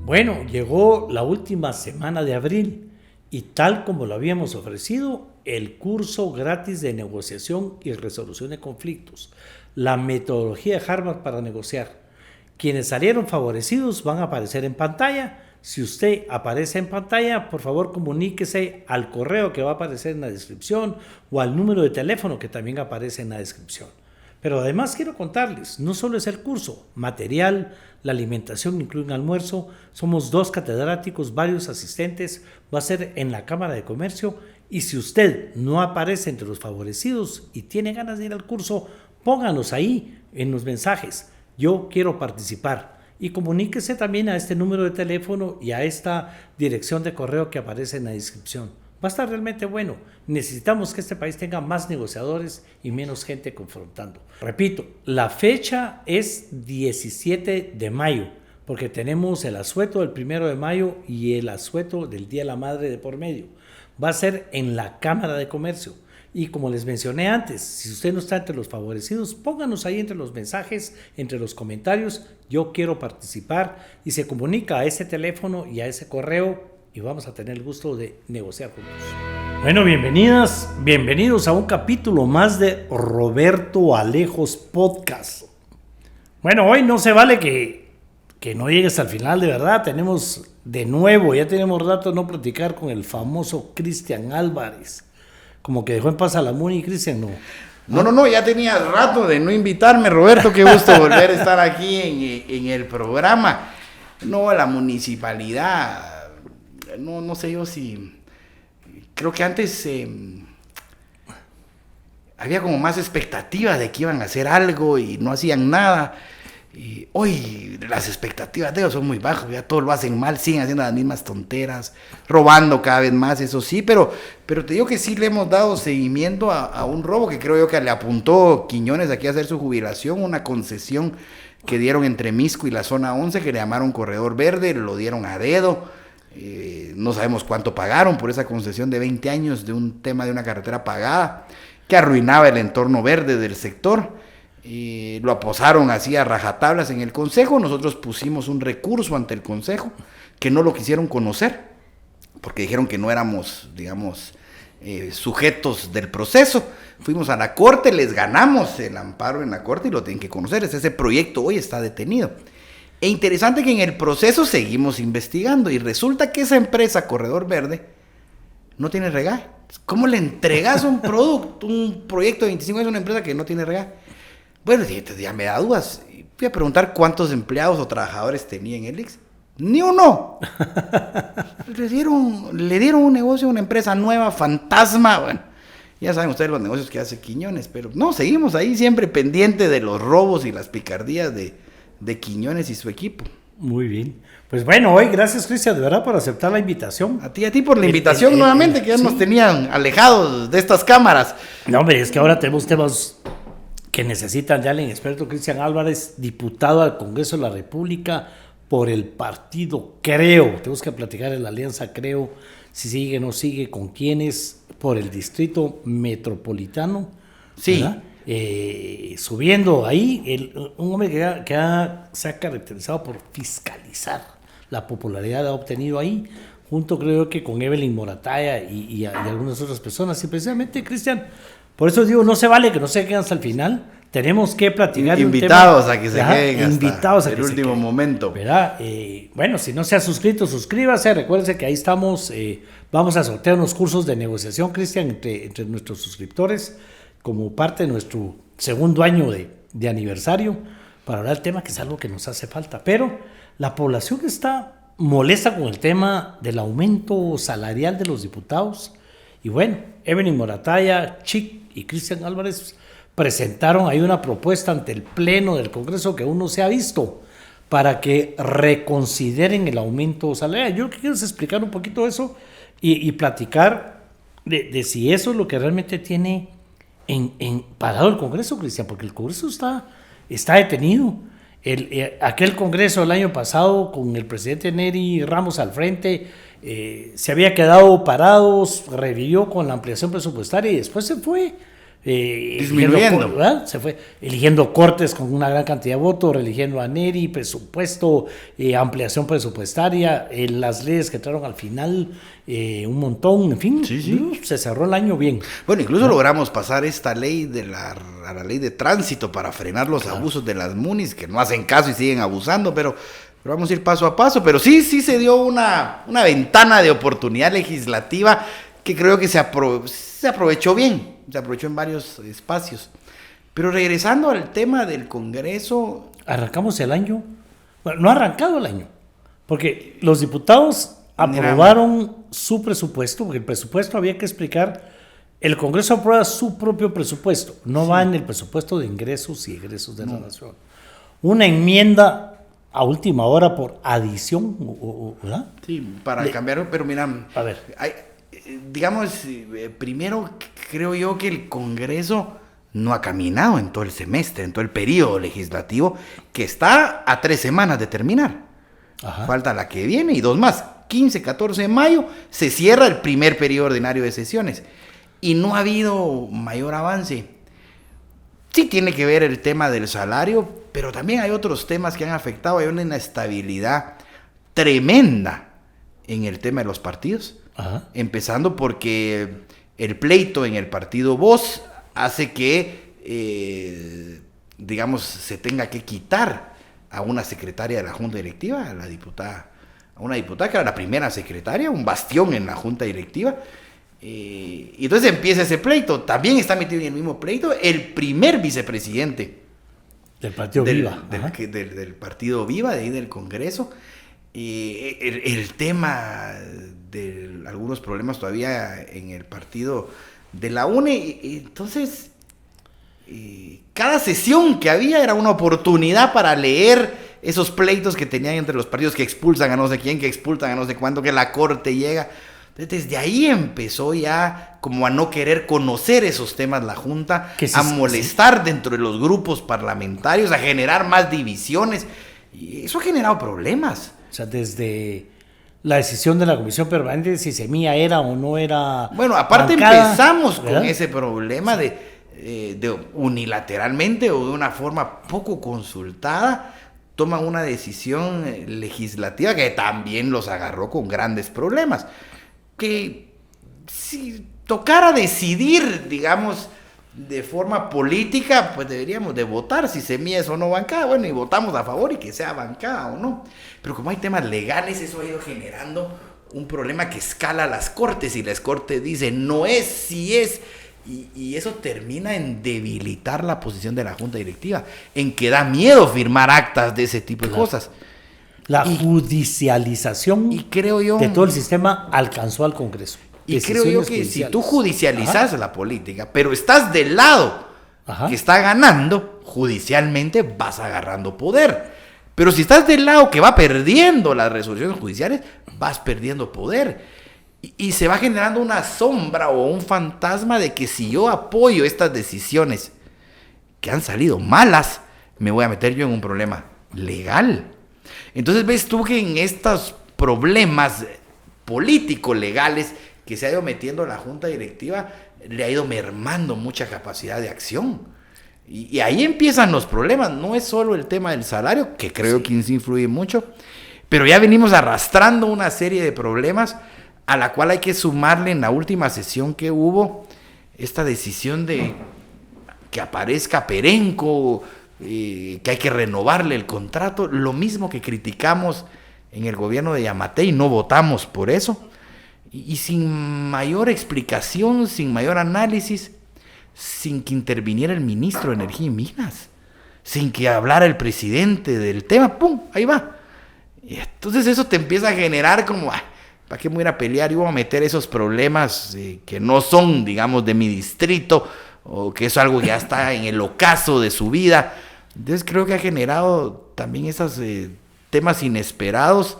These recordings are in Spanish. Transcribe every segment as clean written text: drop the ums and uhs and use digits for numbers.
Bueno, llegó la última semana de abril y tal como lo habíamos ofrecido, el curso gratis de negociación y resolución de conflictos, la metodología de Harvard para negociar. Quienes salieron favorecidos van a aparecer en pantalla. Si usted aparece en pantalla, por favor comuníquese al correo que va a aparecer en la descripción o al número de teléfono que también aparece en la descripción. Pero además quiero contarles, no solo es el curso, material, la alimentación incluye un almuerzo, somos 2 catedráticos, varios asistentes, va a ser en la Cámara de Comercio y si usted no aparece entre los favorecidos y tiene ganas de ir al curso, pónganos ahí en los mensajes, yo quiero participar y comuníquese también a este número de teléfono y a esta dirección de correo que aparece en la descripción. Va a estar realmente bueno. Necesitamos que este país tenga más negociadores y menos gente confrontando. Repito, la fecha es 17 de mayo, porque tenemos el asueto del 1 de mayo y el asueto del Día de la Madre de por medio. Va a ser en la Cámara de Comercio. Y como les mencioné antes, si usted no está entre los favorecidos, pónganos ahí entre los mensajes, entre los comentarios, yo quiero participar y se comunica a ese teléfono y a ese correo y vamos a tener el gusto de negociar juntos. Bueno, bienvenidos a un capítulo más de Roberto Alejos Podcast. Bueno, hoy no se vale que no llegues al final, de verdad. Tenemos de nuevo, ya tenemos rato de no platicar con el famoso Cristian Álvarez. Como que dejó en paz a la Muni, Cristian, ¿no? No, ya tenía rato de no invitarme, Roberto, qué gusto volver a estar aquí en el programa. No, la municipalidad... No sé yo si... Creo que antes había como más expectativas de que iban a hacer algo y no hacían nada. Y hoy las expectativas de ellos son muy bajas, ya todos lo hacen mal, siguen haciendo las mismas tonteras, robando cada vez más, eso sí, pero te digo que sí le hemos dado seguimiento a un robo que creo yo que le apuntó Quiñones aquí a hacer su jubilación, una concesión que dieron entre Misco y la zona 11 que le llamaron Corredor Verde, lo dieron a dedo. No sabemos cuánto pagaron por esa concesión de 20 años de un tema de una carretera pagada que arruinaba el entorno verde del sector. Lo aposaron así a rajatablas en el consejo. Nosotros pusimos un recurso ante el consejo que no lo quisieron conocer porque dijeron que no éramos, digamos, sujetos del proceso. Fuimos a la corte, les ganamos el amparo en la corte y lo tienen que conocer. Ese proyecto hoy está detenido. E interesante que en el proceso seguimos investigando y resulta que esa empresa Corredor Verde no tiene regaje. ¿Cómo le entregas un proyecto de 25 años a una empresa que no tiene regaje? Bueno, ya me da dudas. Fui a preguntar cuántos empleados o trabajadores tenía en el IX. ¡Ni uno! Le dieron un negocio a una empresa nueva, fantasma. Bueno, ya saben ustedes los negocios que hace Quiñones, pero no, seguimos ahí siempre pendiente de los robos y las picardías de Quiñones y su equipo. Muy bien. Pues bueno, hoy gracias, Cristian, de verdad por aceptar la invitación. A ti por la invitación nuevamente, que ya nos tenían alejados de estas cámaras. No, hombre, es que ahora tenemos temas que necesitan ya el experto Cristian Álvarez, diputado al Congreso de la República por el partido Creo. Tenemos que platicar en la alianza Creo, si sigue o no sigue, con quiénes, por el distrito metropolitano. Sí. ¿Verdad? Subiendo ahí, un hombre que se ha caracterizado por fiscalizar la popularidad que ha obtenido ahí, junto creo que con Evelyn Morataya y algunas otras personas. Y precisamente, Cristian, por eso digo, no se vale que no se queden hasta el final, tenemos que platicar invitados de un tema, a que se queden invitados hasta el último momento. ¿Verdad? Bueno, si no se ha suscrito, suscríbase, recuérdense que ahí estamos, vamos a sortear unos cursos de negociación, Cristian, entre nuestros suscriptores, como parte de nuestro segundo año de aniversario, para hablar del tema que es algo que nos hace falta. Pero la población está molesta con el tema del aumento salarial de los diputados. Y bueno, Evelyn Morataya, Chic y Cristian Álvarez presentaron ahí una propuesta ante el Pleno del Congreso que aún no se ha visto para que reconsideren el aumento salarial. Yo lo que quiero es explicar un poquito eso y platicar de si eso es lo que realmente tiene parado el Congreso, Cristian, porque el Congreso está detenido. Aquel Congreso el año pasado con el presidente Neri Ramos al frente se había quedado parado, revivió con la ampliación presupuestaria y después se fue. Disminuyendo. ¿verdad? Se fue eligiendo cortes con una gran cantidad de votos, eligiendo a Neri, presupuesto, ampliación presupuestaria, las leyes que entraron al final, un montón, en fin, se cerró el año bien. Bueno, incluso logramos pasar esta ley a la ley de tránsito para frenar los abusos de las munis, que no hacen caso y siguen abusando, pero vamos a ir paso a paso. Pero sí se dio una ventana de oportunidad legislativa que creo que se aprovechó bien. Se aprovechó en varios espacios. Pero regresando al tema del Congreso... Arrancamos el año. Bueno, no ha arrancado el año. Porque los diputados aprobaron su presupuesto, porque el presupuesto había que explicar. El Congreso aprueba su propio presupuesto. No va en el presupuesto de ingresos y egresos de la nación. Una enmienda a última hora por adición, ¿verdad? Sí, para cambiar. Pero mira, a ver. Digamos, primero creo yo que el Congreso no ha caminado en todo el semestre, en todo el periodo legislativo, que está a 3 semanas de terminar. Ajá. Falta la que viene y 2 más. 15, 14 de mayo se cierra el primer periodo ordinario de sesiones. Y no ha habido mayor avance. Sí tiene que ver el tema del salario, pero también hay otros temas que han afectado. Hay una inestabilidad tremenda en el tema de los partidos. Ajá. Empezando porque el pleito en el partido Voz hace que, digamos, se tenga que quitar a una secretaria de la Junta Directiva, a una diputada que era la primera secretaria, un bastión en la Junta Directiva. Y entonces empieza ese pleito. También está metido en el mismo pleito el primer vicepresidente del Partido Viva. Del Partido Viva, de ahí del Congreso. El tema de algunos problemas todavía en el partido de la UNE. Entonces, cada sesión que había era una oportunidad para leer esos pleitos que tenían entre los partidos, que expulsan a no sé quién, que expulsan a no sé cuándo, que la corte llega. Entonces, desde ahí empezó ya como a no querer conocer esos temas la Junta, a molestar dentro de los grupos parlamentarios, a generar más divisiones. Y eso ha generado problemas. O sea, desde la decisión de la Comisión Permanente de si Semilla era o no era... Bueno, aparte bancada, empezamos con ese problema de unilateralmente o de una forma poco consultada, toman una decisión legislativa que también los agarró con grandes problemas. Que si tocara decidir, digamos, de forma política, pues deberíamos de votar si Semilla es o no bancada. Bueno, y votamos a favor y que sea bancada o no. Pero como hay temas legales, eso ha ido generando un problema que escala a las cortes y las cortes dicen no es, sí es. Y eso termina en debilitar la posición de la Junta Directiva, en que da miedo firmar actas de ese tipo de cosas. La judicialización creo yo, de todo el sistema alcanzó al Congreso. Y creo yo que si tú judicializas la política, pero estás del lado que está ganando, judicialmente vas agarrando poder. Pero si estás del lado que va perdiendo las resoluciones judiciales, vas perdiendo poder. Y se va generando una sombra o un fantasma de que si yo apoyo estas decisiones que han salido malas, me voy a meter yo en un problema legal. Entonces ves tú que en estos problemas políticos legales que se ha ido metiendo la Junta Directiva, le ha ido mermando mucha capacidad de acción. Y ahí empiezan los problemas. No es solo el tema del salario, que creo que influye mucho, pero ya venimos arrastrando una serie de problemas a la cual hay que sumarle en la última sesión que hubo esta decisión de que aparezca Perenco, que hay que renovarle el contrato, lo mismo que criticamos en el gobierno de Yamatei, no votamos por eso. Y sin mayor explicación, sin mayor análisis, sin que interviniera el ministro de Energía y Minas, sin que hablara el presidente del tema, ¡pum!, ahí va. Y entonces eso te empieza a generar como, ¿para qué me voy a ir a pelear y voy a meter esos problemas que no son, digamos, de mi distrito, o que es algo que ya está en el ocaso de su vida? Entonces creo que ha generado también esos temas inesperados,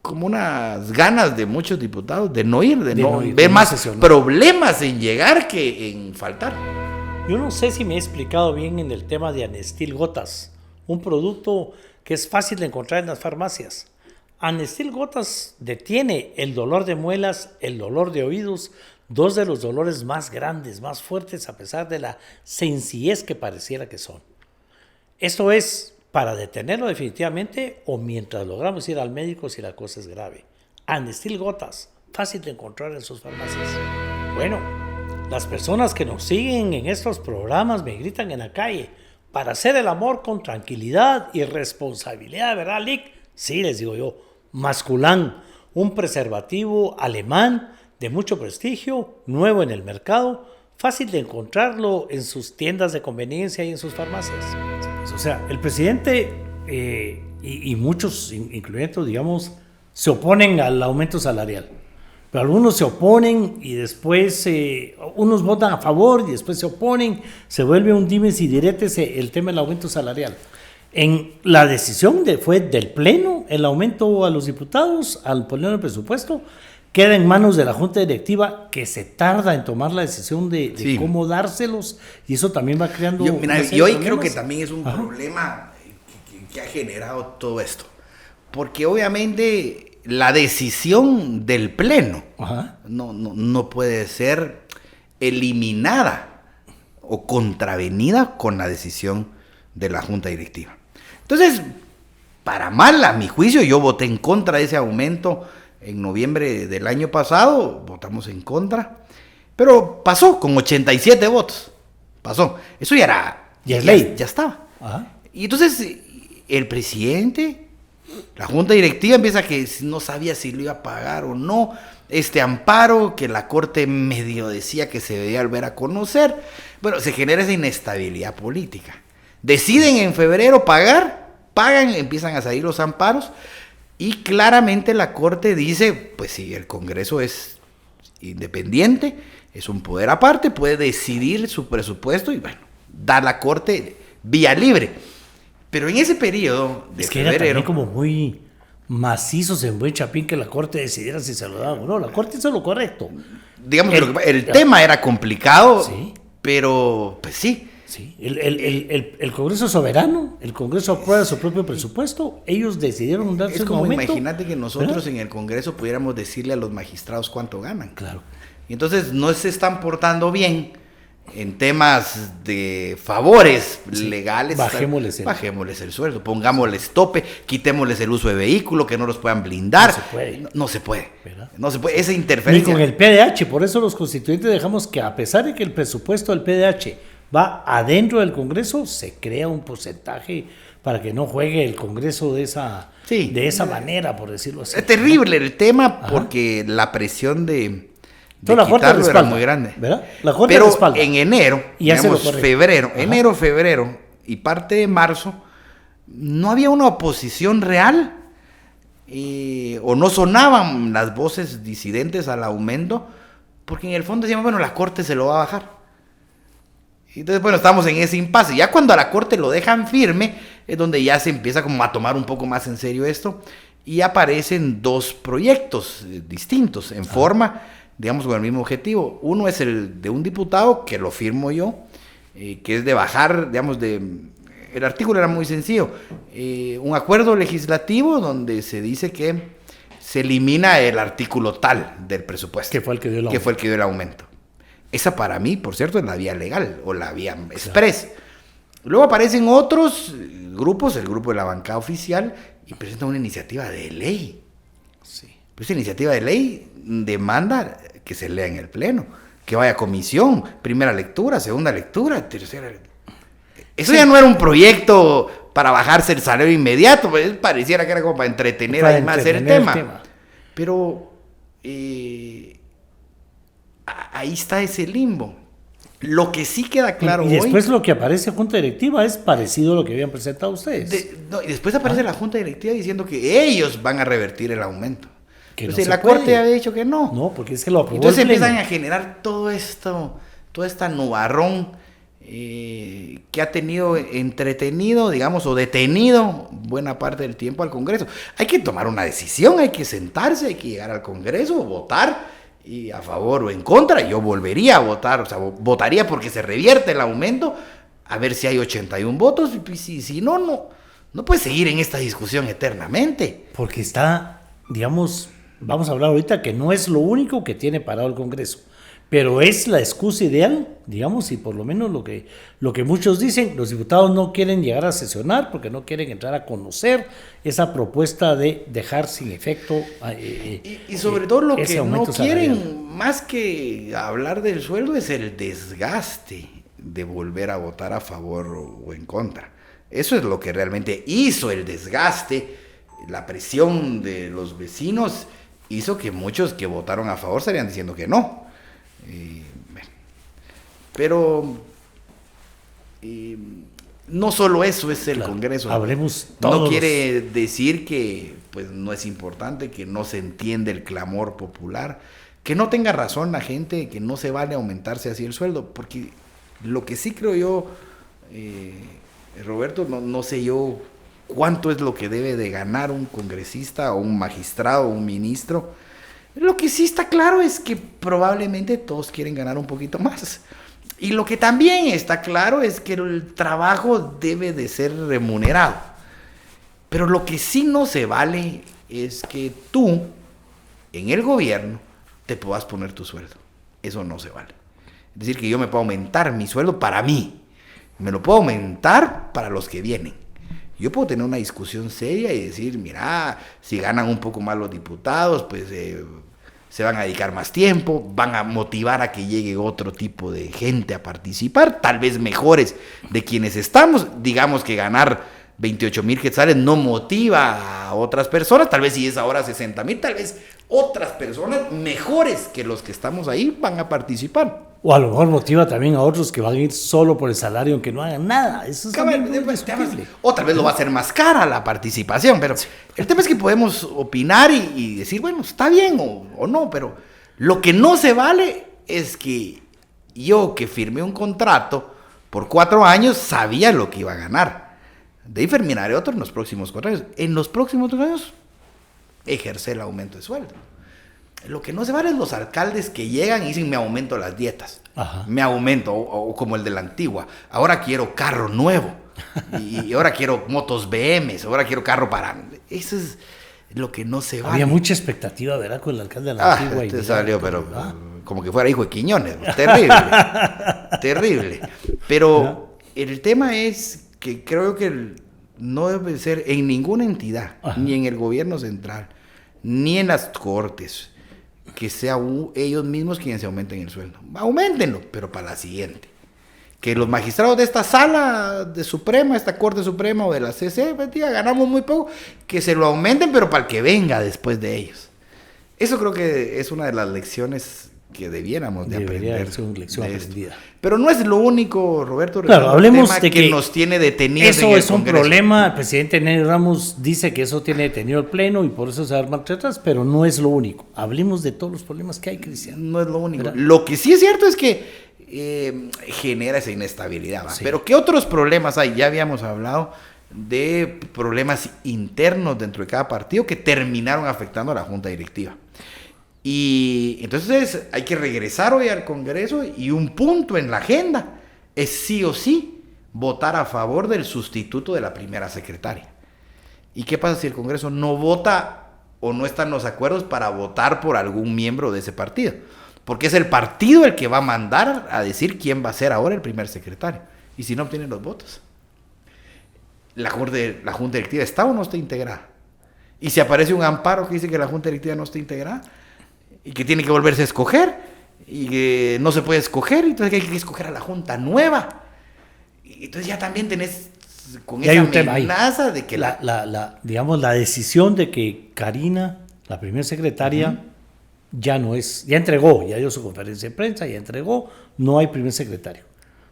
como unas ganas de muchos diputados de no ir, de no ver más problemas en llegar que en faltar. Yo no sé si me he explicado bien en el tema de Anestil Gotas, un producto que es fácil de encontrar en las farmacias. Anestil Gotas detiene el dolor de muelas, el dolor de oídos, dos de los dolores más grandes, más fuertes, a pesar de la sencillez que pareciera que son. Esto es para detenerlo definitivamente o mientras logramos ir al médico si la cosa es grave. Anestil Gotas, fácil de encontrar en sus farmacias. Bueno, las personas que nos siguen en estos programas me gritan en la calle, para hacer el amor con tranquilidad y responsabilidad, ¿verdad, Lick? Sí, les digo yo, Masculán, un preservativo alemán de mucho prestigio, nuevo en el mercado, fácil de encontrarlo en sus tiendas de conveniencia y en sus farmacias. O sea, el presidente y muchos, incluyendo, digamos, se oponen al aumento salarial. Pero algunos se oponen y después unos votan a favor y después se oponen. Se vuelve un dimes y diretes el tema del aumento salarial. En la decisión fue del Pleno, el aumento a los diputados, al poner el presupuesto, queda en manos de la Junta Directiva, que se tarda en tomar la decisión de cómo dárselos, y eso también va creando... Yo ahí creo que también es un problema que ha generado todo esto. Porque obviamente la decisión del Pleno no puede ser eliminada o contravenida con la decisión de la Junta Directiva. Entonces, para mal, a mi juicio, yo voté en contra de ese aumento en noviembre del año pasado, votamos en contra, pero pasó con 87 votos, pasó. Eso ya era, ya es ley. Ya estaba. Y entonces, el presidente, la Junta Directiva empieza que no sabía si lo iba a pagar o no, este amparo que la Corte medio decía que se debía volver a conocer, bueno, se genera esa inestabilidad política. Deciden en febrero pagan, empiezan a salir los amparos y claramente la Corte dice, pues si el Congreso es independiente, es un poder aparte, puede decidir su presupuesto y bueno, da la Corte vía libre. Pero en ese periodo de febrero... Era también como muy macizos en buen chapín que la Corte decidiera si se lo daban o no. La Corte hizo lo correcto. Digamos que el tema era complicado, ¿sí? Pero pues sí. Sí, el Congreso es soberano, el Congreso aprueba su propio presupuesto, ellos decidieron darse un aumento. Imagínate que nosotros en el Congreso pudiéramos decirle a los magistrados cuánto ganan. Claro. Y entonces no se están portando bien en temas de favores legales. Bajémosles el sueldo, pongámosles tope, quitémosles el uso de vehículo, que no los puedan blindar. No se puede. No se puede, esa interferencia. Ni con el PDH, por eso los constituyentes dejamos que a pesar de que el presupuesto del PDH va adentro del Congreso, se crea un porcentaje para que no juegue el Congreso de esa manera, por decirlo así. Es terrible el tema porque la presión de quitarlo era muy grande. ¿Verdad? Pero en enero, febrero y parte de marzo, no había una oposición real o no sonaban las voces disidentes al aumento, porque en el fondo decíamos, bueno, la Corte se lo va a bajar. Entonces, bueno, estamos en ese impasse. Ya cuando a la Corte lo dejan firme, es donde ya se empieza como a tomar un poco más en serio esto. Y aparecen dos proyectos distintos, en forma, digamos, con el mismo objetivo. Uno es el de un diputado, que lo firmo yo, que es de bajar, digamos, el artículo era muy sencillo. Un acuerdo legislativo donde se dice que se elimina el artículo tal del presupuesto. Que fue el que dio el aumento. Esa para mí, por cierto, es la vía legal o la vía express. Luego aparecen otros grupos, el grupo de la bancada oficial, y presentan una iniciativa de ley. Sí. Pues esa iniciativa de ley demanda que se lea en el Pleno, que vaya a comisión, primera lectura, segunda lectura, tercera lectura. Eso ya no era un proyecto para bajarse el salario inmediato, pues pareciera que era como para entretener además el tema. Pero... ahí está ese limbo. Lo que sí queda claro hoy... Y después lo que aparece en Junta Directiva es parecido a lo que habían presentado ustedes. Y después aparece la Junta Directiva diciendo que ellos van a revertir el aumento. Entonces la Corte había dicho que no. No, porque es que lo aprobó. Entonces empiezan a generar todo esto, toda esta nubarrón que ha tenido entretenido, digamos, o detenido buena parte del tiempo al Congreso. Hay que tomar una decisión, hay que sentarse, hay que llegar al Congreso, votar... y a favor o en contra, yo volvería a votar, o sea, votaría porque se revierte el aumento, a ver si hay 81 votos, y si no puede seguir en esta discusión eternamente. Porque está, digamos, vamos a hablar ahorita que no es lo único que tiene parado el Congreso, Pero es la excusa ideal, digamos, y por lo menos lo que muchos dicen, los diputados no quieren llegar a sesionar porque no quieren entrar a conocer esa propuesta de dejar sin efecto. Y sobre todo lo que no quieren, salarial. más que hablar del sueldo, es el desgaste de volver a votar a favor o en contra. Eso es lo que realmente hizo el desgaste, la presión de los vecinos hizo que muchos que votaron a favor estarían diciendo que no. Pero no solo eso es el Congreso. Hablemos todos. No quiere decir que pues no es importante, que no se entiende el clamor popular, que no tenga razón la gente, que no se vale aumentarse así el sueldo, porque lo que sí creo yo, Roberto, no sé yo cuánto es lo que debe de ganar un congresista o un magistrado o un ministro. Lo que sí está claro es que probablemente todos quieren ganar un poquito más. Y lo que también está claro es que el trabajo debe de ser remunerado. Pero lo que sí no se vale es que tú, en el gobierno, te puedas poner tu sueldo. Eso no se vale. Es decir, que yo me puedo aumentar mi sueldo para mí. Me lo puedo aumentar para los que vienen. Yo puedo tener una discusión seria y decir, mira, si ganan un poco más los diputados, pues se van a dedicar más tiempo, van a motivar a que llegue otro tipo de gente a participar, tal vez mejores de quienes estamos. Digamos que ganar 28,000 quetzales no motiva a otras personas, tal vez si es ahora 60,000, tal vez otras personas mejores que los que estamos ahí van a participar. O a lo mejor motiva también a otros que van a ir solo por el salario aunque no hagan nada. Eso es también muy discutible. O tal vez lo va a hacer más cara la participación, pero el tema es que podemos opinar y decir, bueno, está bien o no, pero lo que no se vale es que yo que firmé un contrato por 4 años sabía lo que iba a ganar. De ahí firmaré otro en los próximos 4 años. En los próximos 4 años ejercer el aumento de sueldo. Lo que no se vale es los alcaldes que llegan y dicen, me aumento las dietas. Ajá. Me aumento, o como el de la Antigua. Ahora quiero carro nuevo. y ahora quiero motos BMs. Ahora quiero carro para... Eso es lo que no se vale. Había mucha expectativa, ¿verdad? Con el alcalde de la Antigua. Te salió, pero como que fuera hijo de Quiñones. Terrible. Terrible. Pero el tema es que creo que no debe ser en ninguna entidad, ni en el gobierno central, ni en las cortes, que sea ellos mismos quienes se aumenten el sueldo. Auméntenlo, pero para la siguiente. Que los magistrados de esta sala de Suprema, esta Corte Suprema o de la CC, pues, tía, ganamos muy poco, que se lo aumenten, pero para el que venga después de ellos. Eso creo que es una de las lecciones que debiéramos de aprender. Debería ser una lección aprendida. Pero no es lo único, Roberto. Claro, hablemos de que nos tiene detenidos. Eso es un problema. El presidente Nelly Ramos dice que eso tiene detenido el Pleno y por eso se arman tretas, pero no es lo único. Hablemos de todos los problemas que hay, Cristian. No es lo único. ¿Verdad? Lo que sí es cierto es que genera esa inestabilidad. Sí. Pero ¿qué otros problemas hay? Ya habíamos hablado de problemas internos dentro de cada partido que terminaron afectando a la Junta Directiva. Y entonces hay que regresar hoy al Congreso y un punto en la agenda es sí o sí votar a favor del sustituto de la primera secretaria. ¿Y qué pasa si el Congreso no vota o no están los acuerdos para votar por algún miembro de ese partido? Porque es el partido el que va a mandar a decir quién va a ser ahora el primer secretario. Y si no obtienen los votos, la Junta Directiva está o no está integrada. Y si aparece un amparo que dice que la Junta Directiva no está integrada, y que tiene que volverse a escoger, y que no se puede escoger, entonces hay que escoger a la Junta nueva. Y entonces ya también tenés con esa amenaza de que digamos, la decisión de que Karina, la primera secretaria, ya no es, ya entregó, ya dio su conferencia de prensa, ya entregó, no hay primer secretario,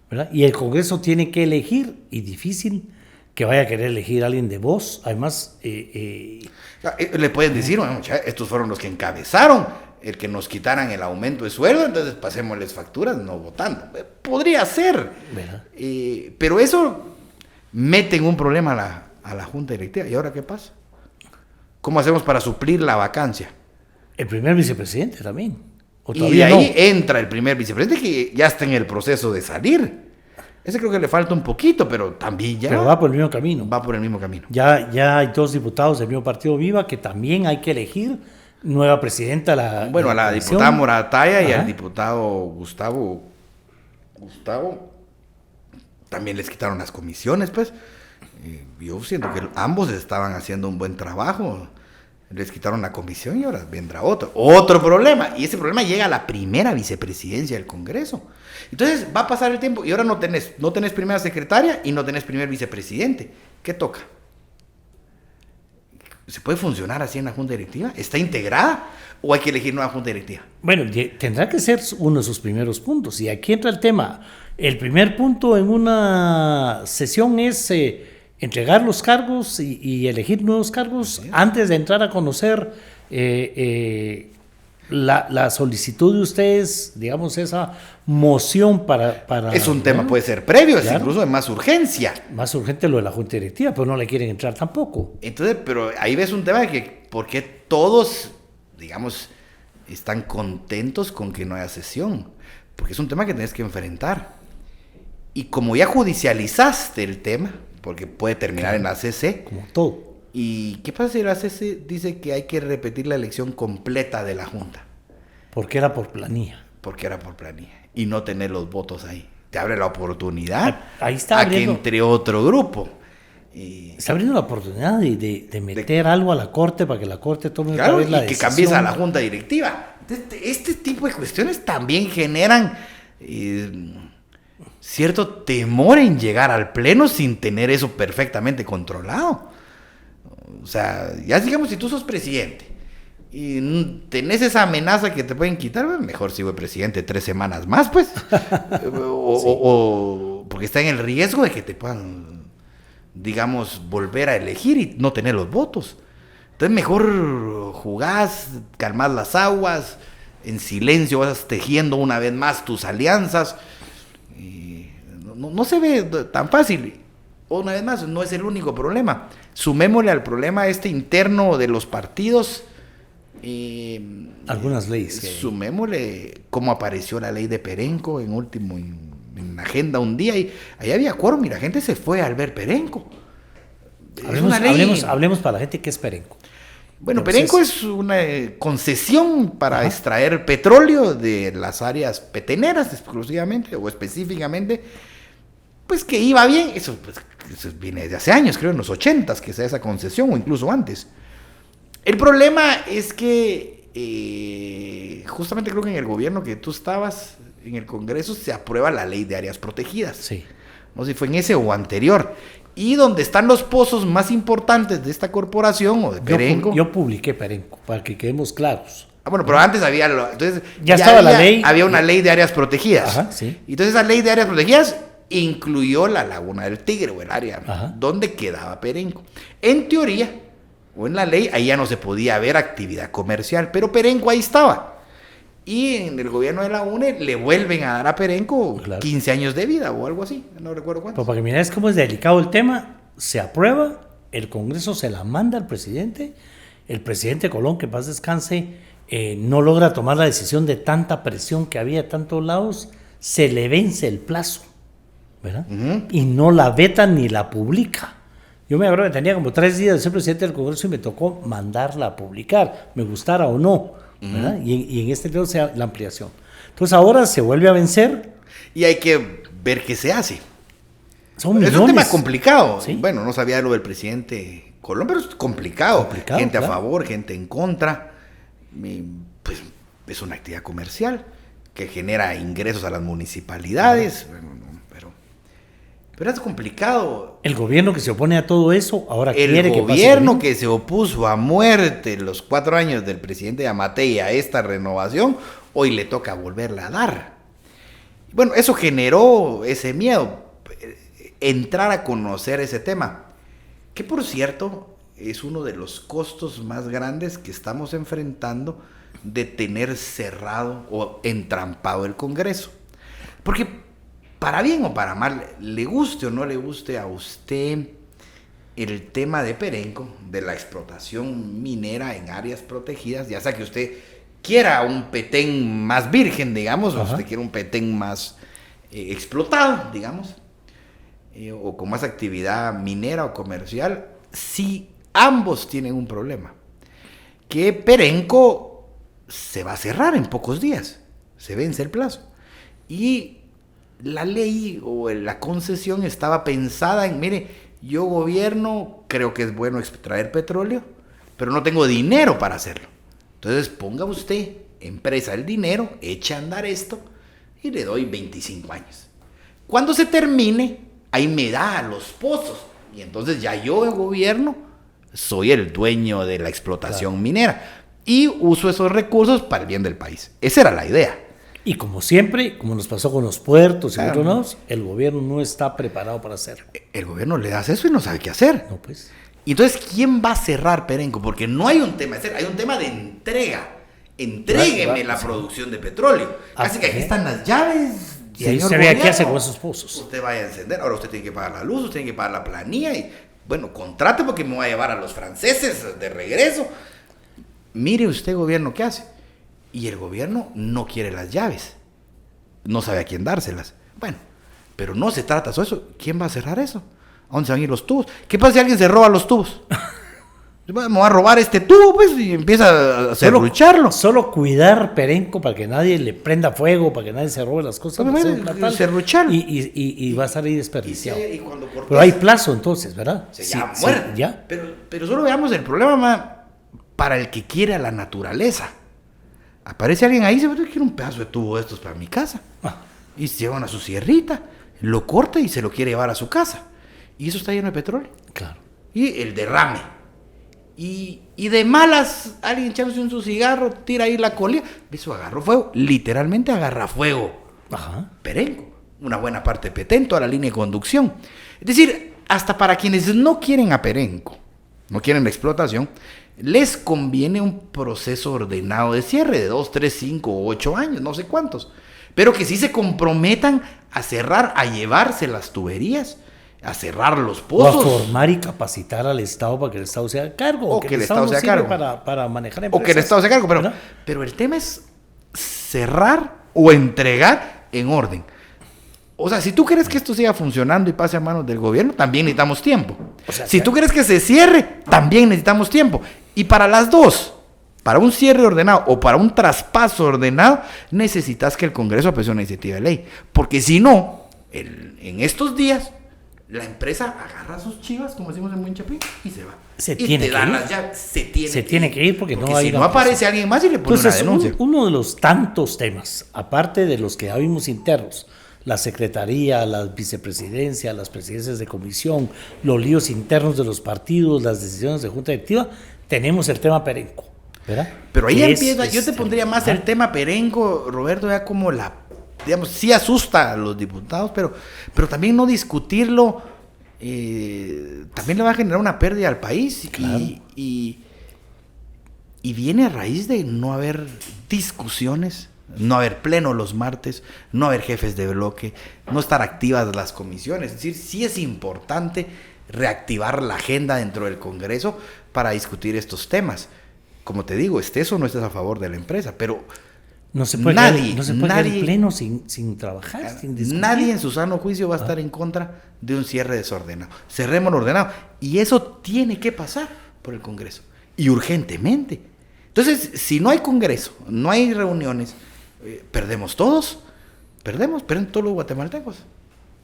¿verdad? Y el Congreso tiene que elegir, y difícil que vaya a querer elegir a alguien de voz, además... le pueden decir, bueno, estos fueron los que encabezaron el que nos quitaran el aumento de sueldo, entonces pasémosles facturas no votando. Podría ser, pero eso mete en un problema a la Junta Directiva. ¿Y ahora qué pasa? ¿Cómo hacemos para suplir la vacancia? El primer vicepresidente también. Y de ahí entra el primer vicepresidente que ya está en el proceso de salir. Ese creo que le falta un poquito, pero también ya... Pero va por el mismo camino. Va por el mismo camino. Ya hay 2 diputados del mismo partido Viva que también hay que elegir nueva presidenta. Bueno, a la comisión. diputada Morataya y Ajá. al diputado Gustavo también les quitaron las comisiones, pues. Yo siento que ambos estaban haciendo un buen trabajo. Les quitaron la comisión y ahora vendrá otro problema. Y ese problema llega a la primera vicepresidencia del Congreso. Entonces va a pasar el tiempo y ahora no tenés primera secretaria y no tenés primer vicepresidente. ¿Qué toca? ¿Se puede funcionar así en la Junta Directiva? ¿Está integrada o hay que elegir nueva Junta Directiva? Bueno, tendrá que ser uno de sus primeros puntos. Y aquí entra el tema. El primer punto en una sesión es entregar los cargos y elegir nuevos cargos antes de entrar a conocer la solicitud de ustedes, digamos, esa moción para Es un tema, puede ser previo, claro, es incluso de más urgencia. Más urgente lo de la Junta Directiva, pero no le quieren entrar tampoco. Entonces, pero ahí ves un tema de que por qué todos, digamos, están contentos con que no haya sesión. Porque es un tema que tienes que enfrentar. Y como ya judicializaste el tema, porque puede terminar claro, en la CC. Como todo. ¿Y qué pasa si la CC dice que hay que repetir la elección completa de la Junta? Porque era por planilla. Porque era por planilla. Y no tener los votos ahí. Te abre la oportunidad Ahí está a que entre otro grupo. Está abriendo la oportunidad de meter algo a la Corte para que la Corte tome claro, otra vez la y que decisión. cambies a la Junta Directiva. Este tipo de cuestiones también generan cierto temor en llegar al Pleno sin tener eso perfectamente controlado. O sea, ya digamos, si tú sos presidente y tenés esa amenaza que te pueden quitar, mejor sigo de presidente 3 semanas más, pues. o porque está en el riesgo de que te puedan, digamos, volver a elegir y no tener los votos. Entonces mejor jugás, calmás las aguas, en silencio vas tejiendo una vez más tus alianzas. Y no se ve tan fácil. Una vez más, no es el único problema. Sumémosle al problema interno de los partidos. Algunas leyes. Sumémosle cómo apareció la ley de Perenco en la agenda un día. Y ahí había quórum y la gente se fue al ver Perenco. Hablemos para la gente qué es Perenco. Bueno, Entonces, Perenco es una concesión para extraer petróleo de las áreas peteneras exclusivamente o específicamente, pues que iba bien. Eso viene desde hace años, creo en los 80s que sea esa concesión o incluso antes. El problema es que justamente creo que en el gobierno que tú estabas, en el Congreso, se aprueba la ley de áreas protegidas. Sí. No sé si fue en ese o anterior. Y donde están los pozos más importantes de esta corporación o de Perenco. Yo publiqué Perenco, para que quedemos claros. Bueno, pero antes había... Entonces, ya estaba la ley. Había una ley de áreas protegidas. Ajá, sí. Entonces esa ley de áreas protegidas incluyó la Laguna del Tigre o el área Ajá. donde quedaba Perenco. En teoría, o en la ley, ahí ya no se podía ver actividad comercial, pero Perenco ahí estaba. Y en el gobierno de la UNE le vuelven a dar a Perenco 15 años de vida o algo así, no recuerdo cuánto. Pero para que miráis cómo es delicado el tema, se aprueba, el Congreso se la manda al presidente, el presidente Colón, que en paz descanse, no logra tomar la decisión de tanta presión que había de tantos lados, se le vence el plazo, ¿verdad? Y no la veta ni la publica. Yo me acuerdo que tenía como 3 días de ser presidente del Congreso y me tocó mandarla a publicar, me gustara o no. ¿verdad? Y en este caso sea la ampliación. Entonces ahora se vuelve a vencer. Y hay que ver qué se hae. Son millones. Es un tema complicado. ¿Sí? Bueno, no sabía lo del presidente Colón, pero es complicado. Gente a favor, gente en contra. Pues es una actividad comercial que genera ingresos a las municipalidades. Bueno, pero es complicado. El gobierno que se opone a todo eso ahora quiere que pase. El gobierno que se opuso a muerte los 4 años del presidente Yamatei a esta renovación, hoy le toca volverla a dar. Bueno, eso generó ese miedo, entrar a conocer ese tema, que por cierto es uno de los costos más grandes que estamos enfrentando de tener cerrado o entrampado el Congreso. Porque para bien o para mal, le guste o no le guste a usted el tema de Perenco, de la explotación minera en áreas protegidas, ya sea que usted quiera un Petén más virgen, digamos, o usted quiera un Petén más explotado, digamos, o con más actividad minera o comercial, sí, ambos tienen un problema. que Perenco se va a cerrar en pocos días, se vence el plazo. Y la ley o la concesión estaba pensada en, mire, yo gobierno, creo que es bueno extraer petróleo, pero no tengo dinero para hacerlo. Entonces ponga usted, empresa, el dinero, eche a andar esto y le doy 25 años. Cuando se termine, ahí me da los pozos. Y entonces ya yo, el gobierno, soy el dueño de la explotación minera. Y uso esos recursos para el bien del país. Esa era la idea. Y como siempre, como nos pasó con los puertos y otros lados, el gobierno no está preparado para hacerlo. El gobierno le das eso y no sabe qué hacer. No, pues. Y entonces, ¿quién va a cerrar Perenco? Porque no hay un tema de cerrar, hay un tema de entrega. Entrégueme la producción de petróleo. Casi que aquí están las llaves. Sí, se vea qué hace con esos pozos. Usted vaya a encender, ahora usted tiene que pagar la luz, usted tiene que pagar la planilla y, bueno, contrate porque me voy a llevar a los franceses de regreso. Mire usted, gobierno, ¿qué hace? Y el gobierno no quiere las llaves. No sabe a quién dárselas. Bueno, pero no se trata de eso. ¿Quién va a cerrar eso? ¿A dónde se van a ir los tubos? ¿Qué pasa si alguien se roba los tubos? Me va a robar este tubo, pues, y empieza a serrucharlo. Solo cuidar Perenco para que nadie le prenda fuego, para que nadie se robe las cosas. Serrucharlo. Y va a salir desperdiciado. Y cuando Cortés, pero hay plazo entonces, ¿verdad? Muere. Ya. Pero solo veamos el problema, para el que quiere a la naturaleza. Aparece alguien ahí y dice, yo quiero un pedazo de tubo de estos para mi casa. Y se llevan a su sierrita, lo corta y se lo quiere llevar a su casa. Y eso está lleno de petróleo. Claro. Y el derrame. Y de malas, alguien echándose un su cigarro, tira ahí la colilla, eso agarró fuego, literalmente agarra fuego. Ajá. Perenco, una buena parte de Petén, toda la línea de conducción. Es decir, hasta para quienes no quieren a Perenco, no quieren la explotación, les conviene un proceso ordenado de cierre de 2, 3, 5, 8 años, no sé cuántos, pero que sí se comprometan a cerrar, a llevarse las tuberías, a cerrar los pozos. O a formar y capacitar al Estado para que el Estado se haga cargo. O que el Estado se haga cargo. Para manejar empresas. O que el Estado se haga cargo. Pero el tema es cerrar o entregar en orden. O sea, si tú quieres que esto siga funcionando y pase a manos del gobierno, también necesitamos tiempo. O sea, si tú quieres que se cierre, también necesitamos tiempo. Y para las dos, para un cierre ordenado o para un traspaso ordenado, necesitas que el Congreso apruebe una iniciativa de ley. Porque si no, en estos días, la empresa agarra sus chivas, como decimos en Buen Chapín, y se va. Se tiene que ir porque no hay. Si no aparece alguien más y le pone una denuncia. Uno de los tantos temas, aparte de los que ya vimos internos, la secretaría, la vicepresidencia, las presidencias de comisión, los líos internos de los partidos, las decisiones de junta directiva, tenemos el tema Perenco, ¿verdad? Pero ahí empieza, yo te pondría más el tema Perenco, Roberto, ya como digamos, sí asusta a los diputados, pero también no discutirlo también le va a generar una pérdida al país. Claro. Y viene a raíz de no haber discusiones, no haber pleno los martes, no haber jefes de bloque, no estar activas las comisiones. Es decir, sí es importante reactivar la agenda dentro del Congreso para discutir estos temas. Como te digo, estés o no estés a favor de la empresa, pero no se puede nadie ir pleno sin trabajar, sin discutir. Nadie en su sano juicio va a estar en contra de un cierre desordenado. Cerrémoslo ordenado. Y eso tiene que pasar por el Congreso. Y urgentemente. Entonces, si no hay Congreso, no hay reuniones, perdemos todos. Pierden todos los guatemaltecos.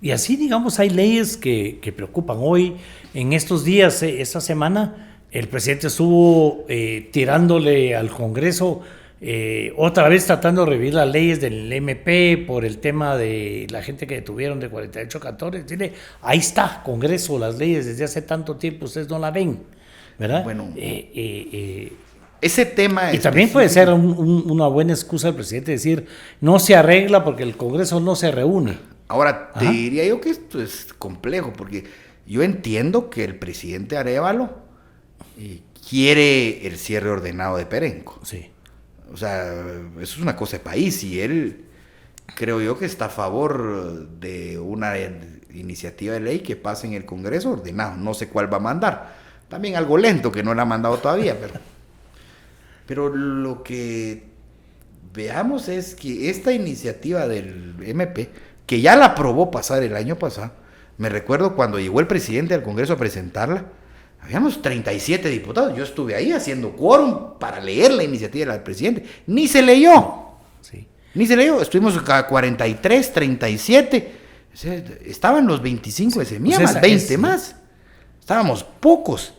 Y así, digamos, hay leyes que preocupan. Hoy, en estos días, esta semana, el presidente estuvo tirándole al Congreso, otra vez tratando de revivir las leyes del MP por el tema de la gente que detuvieron de 48-14. Dile, ahí está, Congreso, las leyes desde hace tanto tiempo, ustedes no la ven, ¿verdad? Bueno, ese tema... Y también puede ser una buena excusa del presidente decir, no se arregla porque el Congreso no se reúne. Ahora, te diría yo que esto es complejo, porque yo entiendo que el presidente Arévalo quiere el cierre ordenado de Perenco. Sí. O sea, eso es una cosa de país y él creo yo que está a favor de una iniciativa de ley que pase en el Congreso ordenado. No sé cuál va a mandar. También algo lento que no la ha mandado todavía, pero lo que veamos es que esta iniciativa del MP, que ya la aprobó pasar el año pasado, me recuerdo cuando llegó el presidente al Congreso a presentarla, Habíamos 37 diputados. Yo estuve ahí haciendo quórum para leer la iniciativa del presidente. Ni se leyó. Sí. Ni se leyó. Estuvimos a 43, 37. O sea, estaban los 25 de semilla, Pues más 20 más. Estábamos pocos.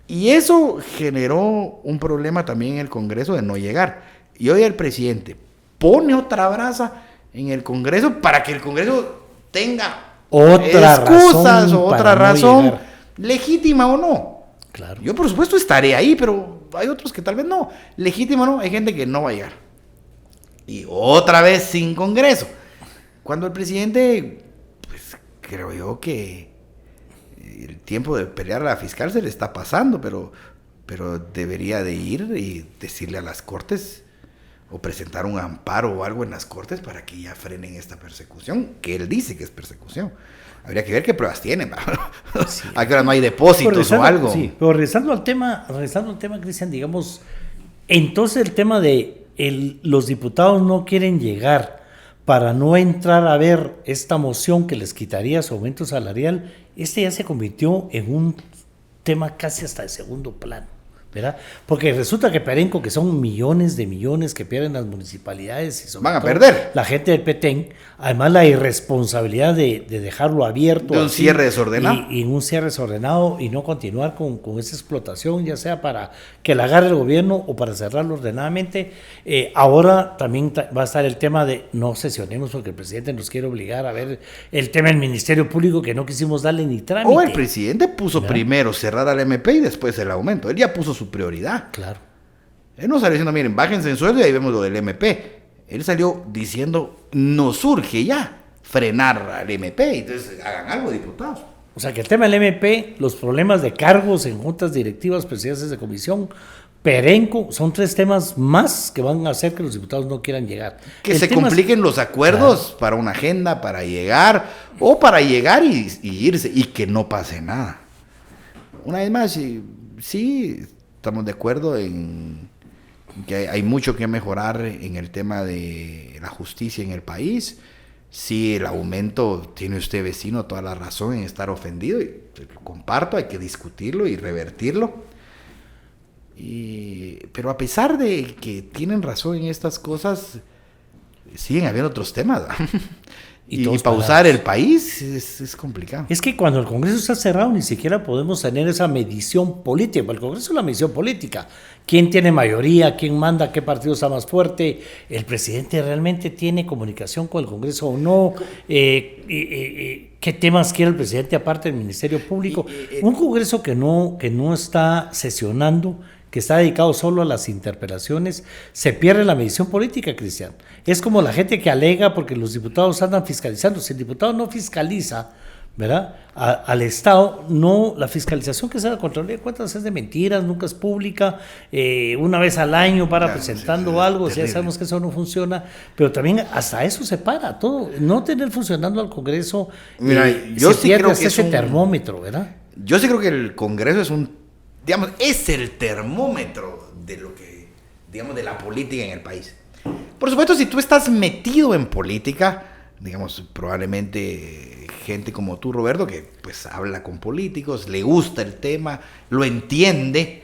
Y eso generó un problema también en el Congreso de no llegar. Y hoy el presidente pone otra brasa en el Congreso para que el Congreso tenga otra excusas razón o para otra no razón, llegar. legítima o no. Claro. Yo por supuesto estaré ahí, pero hay otros que tal vez no. Legítima o no, hay gente que no va a llegar. Y otra vez sin Congreso. Cuando el presidente, pues creo yo que el tiempo de pelear a la fiscal se le está pasando, pero debería de ir y decirle a las Cortes o presentar un amparo o algo en las Cortes para que ya frenen esta persecución, que él dice que es persecución. Habría que ver qué pruebas tienen. Sí. ¿A qué hora no hay depósitos o algo? Sí, pero regresando al tema, Cristian, digamos, entonces el tema de los diputados no quieren llegar para no entrar a ver esta moción que les quitaría su aumento salarial, ya se convirtió en un tema casi hasta de segundo plano, ¿verdad? Porque resulta que Perenco, que son millones de millones que pierden las municipalidades y sobre van a todo perder la gente del Petén, además la irresponsabilidad de dejarlo abierto. De un cierre desordenado. Y un cierre desordenado y no continuar con esa explotación, ya sea para que la agarre el gobierno o para cerrarlo ordenadamente. Ahora también va a estar el tema de no sesionemos porque el presidente nos quiere obligar a ver el tema del Ministerio Público que no quisimos darle ni trámite. O el presidente puso primero cerrar al MP y después el aumento. Él ya puso su prioridad. Claro. Él no salió diciendo, miren, bájense en sueldo y ahí vemos lo del MP. Él salió diciendo, nos urge ya frenar al MP. Entonces, hagan algo, diputados. O sea, que el tema del MP, los problemas de cargos en juntas directivas, presidencias de comisión, Perenco, son 3 temas más que van a hacer que los diputados no quieran llegar. Que se compliquen los acuerdos para una agenda, para llegar, o para llegar y irse, y que no pase nada. Una vez más, sí, estamos de acuerdo en que hay mucho que mejorar en el tema de la justicia en el país. Sí, el aumento, tiene usted, vecino, toda la razón en estar ofendido, y lo comparto, hay que discutirlo y revertirlo. Pero a pesar de que tienen razón en estas cosas, siguen habiendo otros temas. Y pausar el país es complicado. Es que cuando el Congreso está cerrado ni siquiera podemos tener esa medición política. El Congreso es la medición política. ¿Quién tiene mayoría? ¿Quién manda? ¿Qué partido está más fuerte? ¿El presidente realmente tiene comunicación con el Congreso o no? ¿Qué temas quiere el presidente aparte del Ministerio Público? Un Congreso que no está sesionando, que está dedicado solo a las interpelaciones, se pierde la medición política, Cristian. Es como la gente que alega porque los diputados andan fiscalizando. Si el diputado no fiscaliza, ¿verdad? Al Estado, no, la fiscalización que se da, control de cuentas es de mentiras, nunca es pública, una vez al año para presentando algo, ya sabemos que eso no funciona, pero también hasta eso se para, todo, no tener funcionando al Congreso, mira, yo sí creo que ese termómetro, ¿verdad? Yo sí creo que el Congreso es el termómetro de lo que, digamos, de la política en el país. Por supuesto, si tú estás metido en política, digamos, probablemente gente como tú, Roberto, que pues habla con políticos, le gusta el tema, lo entiende,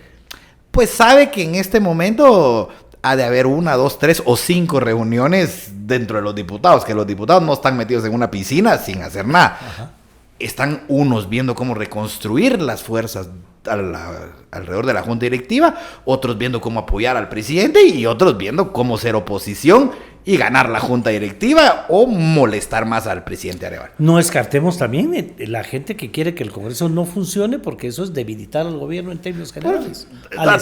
pues sabe que en este momento ha de haber 1, 2, 3 o 5 reuniones dentro de los diputados, que los diputados no están metidos en una piscina sin hacer nada. Ajá. Están unos viendo cómo reconstruir las fuerzas alrededor de la junta directiva, otros viendo cómo apoyar al presidente y otros viendo cómo ser oposición y ganar la junta directiva o molestar más al presidente Arevalo. No descartemos también la gente que quiere que el Congreso no funcione, porque eso es debilitar al gobierno en términos generales.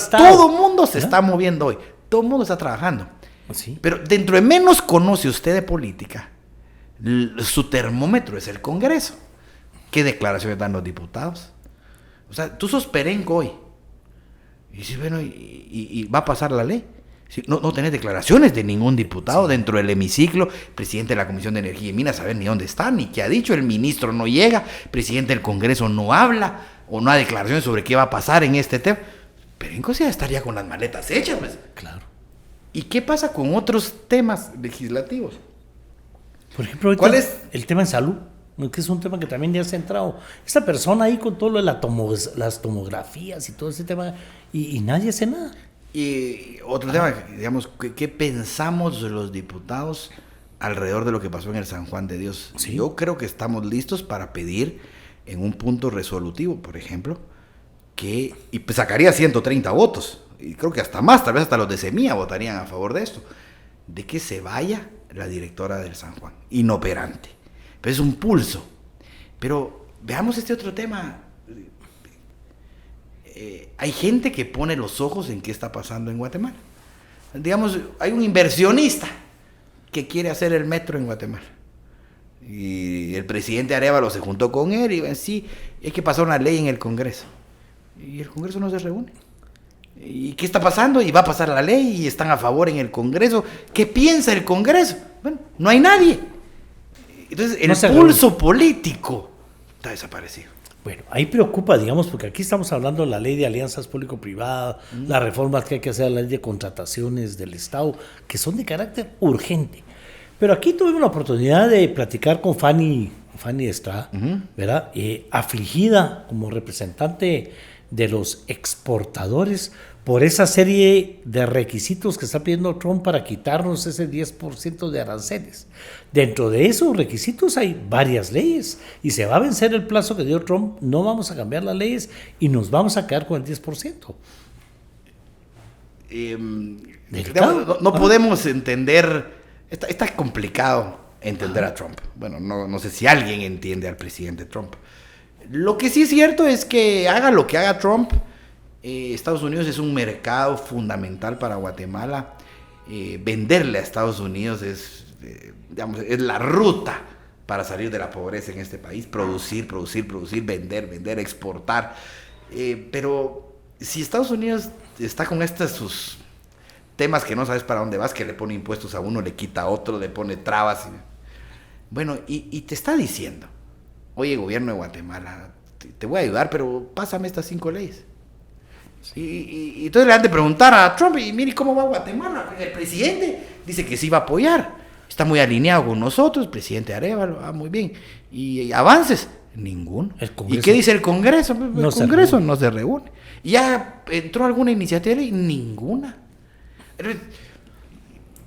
Todo el mundo se está moviendo hoy, todo el mundo está trabajando. ¿Sí? Pero dentro de menos conoce usted de política, su termómetro es el Congreso. ¿Qué declaraciones dan los diputados? O sea, tú sos Perenco hoy. Y dices, bueno, ¿y va a pasar la ley? No tenés declaraciones de ningún diputado dentro del hemiciclo. Presidente de la Comisión de Energía y Minas, saber ni dónde está, ni qué ha dicho. El ministro no llega. Presidente del Congreso no habla. O no hay declaraciones sobre qué va a pasar en este tema. Perenco sí estaría con las maletas hechas, pues. Claro. ¿Y qué pasa con otros temas legislativos? Por ejemplo, ¿cuál es el tema en salud? que es un tema que también ya ha centrado. Esta persona ahí con todo lo de las tomografías y todo ese tema, y nadie hace nada. Y otro tema, digamos, ¿qué pensamos de los diputados alrededor de lo que pasó en el San Juan de Dios? Sí. Yo creo que estamos listos para pedir en un punto resolutivo, por ejemplo, y pues sacaría 130 votos, y creo que hasta más, tal vez hasta los de Semilla votarían a favor de esto, de que se vaya la directora del San Juan, inoperante. Pero es un pulso. Pero veamos este otro tema. Hay gente que pone los ojos en qué está pasando en Guatemala. Digamos, hay un inversionista que quiere hacer el metro en Guatemala. Y el presidente Arévalo se juntó con él y sí, es que pasó una ley en el Congreso. Y el Congreso no se reúne. ¿Y qué está pasando? Y va a pasar la ley y están a favor en el Congreso. ¿Qué piensa el Congreso? Bueno, no hay nadie. Entonces, el pulso político está desaparecido. Bueno, ahí preocupa, digamos, porque aquí estamos hablando de la ley de alianzas público-privadas, las reformas que hay que hacer a la ley de contrataciones del Estado, que son de carácter urgente. Pero aquí tuvimos la oportunidad de platicar con Fanny Estrada, ¿verdad? Afligida como representante de los exportadores por esa serie de requisitos que está pidiendo Trump para quitarnos ese 10% de aranceles. Dentro de esos requisitos hay varias leyes y se va a vencer el plazo que dio Trump, no vamos a cambiar las leyes y nos vamos a quedar con el 10%. No podemos entender, está complicado entender a Trump. Bueno, no sé si alguien entiende al presidente Trump. Lo que sí es cierto es que haga lo que haga Trump, Estados Unidos es un mercado fundamental para Guatemala. Venderle a Estados Unidos es la ruta para salir de la pobreza en este país. Producir, vender, exportar. Pero si Estados Unidos está con sus temas que no sabes para dónde vas, que le pone impuestos a uno, le quita a otro, le pone trabas. Bueno, y te está diciendo, oye, gobierno de Guatemala, te voy a ayudar, pero pásame estas 5 leyes. Y entonces le han de preguntar a Trump, y mire cómo va Guatemala. El presidente dice que sí va a apoyar, está muy alineado con nosotros, el presidente Arévalo, muy bien. Y avances, ninguno. ¿Y qué dice el Congreso? El Congreso no se reúne. ¿Y ya entró alguna iniciativa? Ninguna.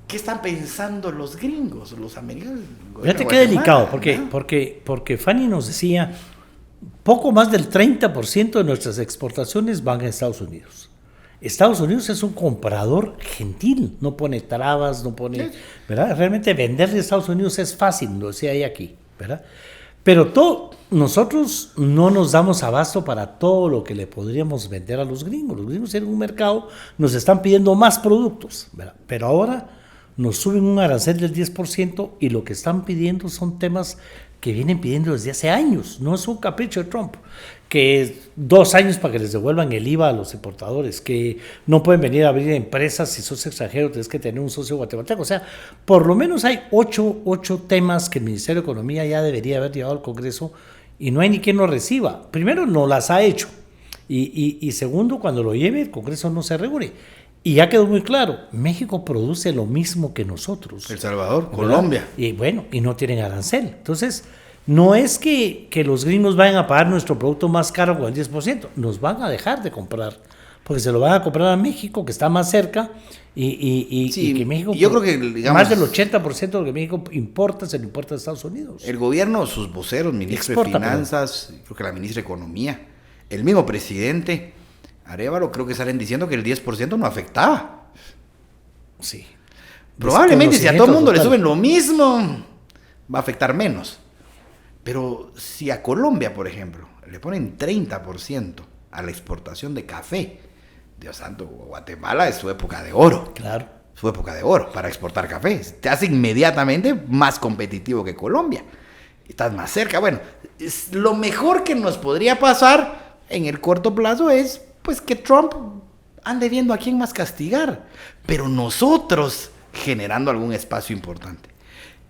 ¿Qué están pensando los gringos, los americanos? Fíjate qué delicado, porque Fanny nos decía, poco más del 30% de nuestras exportaciones van a Estados Unidos. Estados Unidos es un comprador gentil, no pone trabas, no pone, ¿verdad? Realmente venderle a Estados Unidos es fácil, lo decía ahí aquí, ¿verdad? Pero nosotros no nos damos abasto para todo lo que le podríamos vender a los gringos. Los gringos tienen un mercado, nos están pidiendo más productos, ¿verdad? Pero ahora nos suben un arancel del 10% y lo que están pidiendo son temas que vienen pidiendo desde hace años. No es un capricho de Trump, que 2 años para que les devuelvan el IVA a los importadores, que no pueden venir a abrir empresas si sos extranjero, tienes que tener un socio guatemalteco. O sea, por lo menos hay 8 temas que el Ministerio de Economía ya debería haber llevado al Congreso y no hay ni quien lo reciba. Primero, no las ha hecho. Y segundo, cuando lo lleve, el Congreso no se reúne. Y ya quedó muy claro, México produce lo mismo que nosotros. El Salvador, ¿verdad? Colombia. Y bueno, y no tienen arancel. Entonces, no es que los gringos vayan a pagar nuestro producto más caro con el 10%, nos van a dejar de comprar, porque se lo van a comprar a México, que está más cerca, y que México, yo creo que, digamos, más del 80% de lo que México importa, se lo importa a Estados Unidos. El gobierno, sus voceros, ministro de Finanzas, creo que la ministra de Economía, el mismo presidente Arévalo, creo que salen diciendo que el 10% no afectaba. Sí. Probablemente si a todo el mundo le suben lo mismo, va a afectar menos. Pero si a Colombia, por ejemplo, le ponen 30% a la exportación de café, Dios santo, Guatemala es su época de oro. Claro. Su época de oro para exportar café. Te hace inmediatamente más competitivo que Colombia. Estás más cerca. Bueno, lo mejor que nos podría pasar en el corto plazo es pues que Trump ande viendo a quién más castigar, pero nosotros generando algún espacio importante.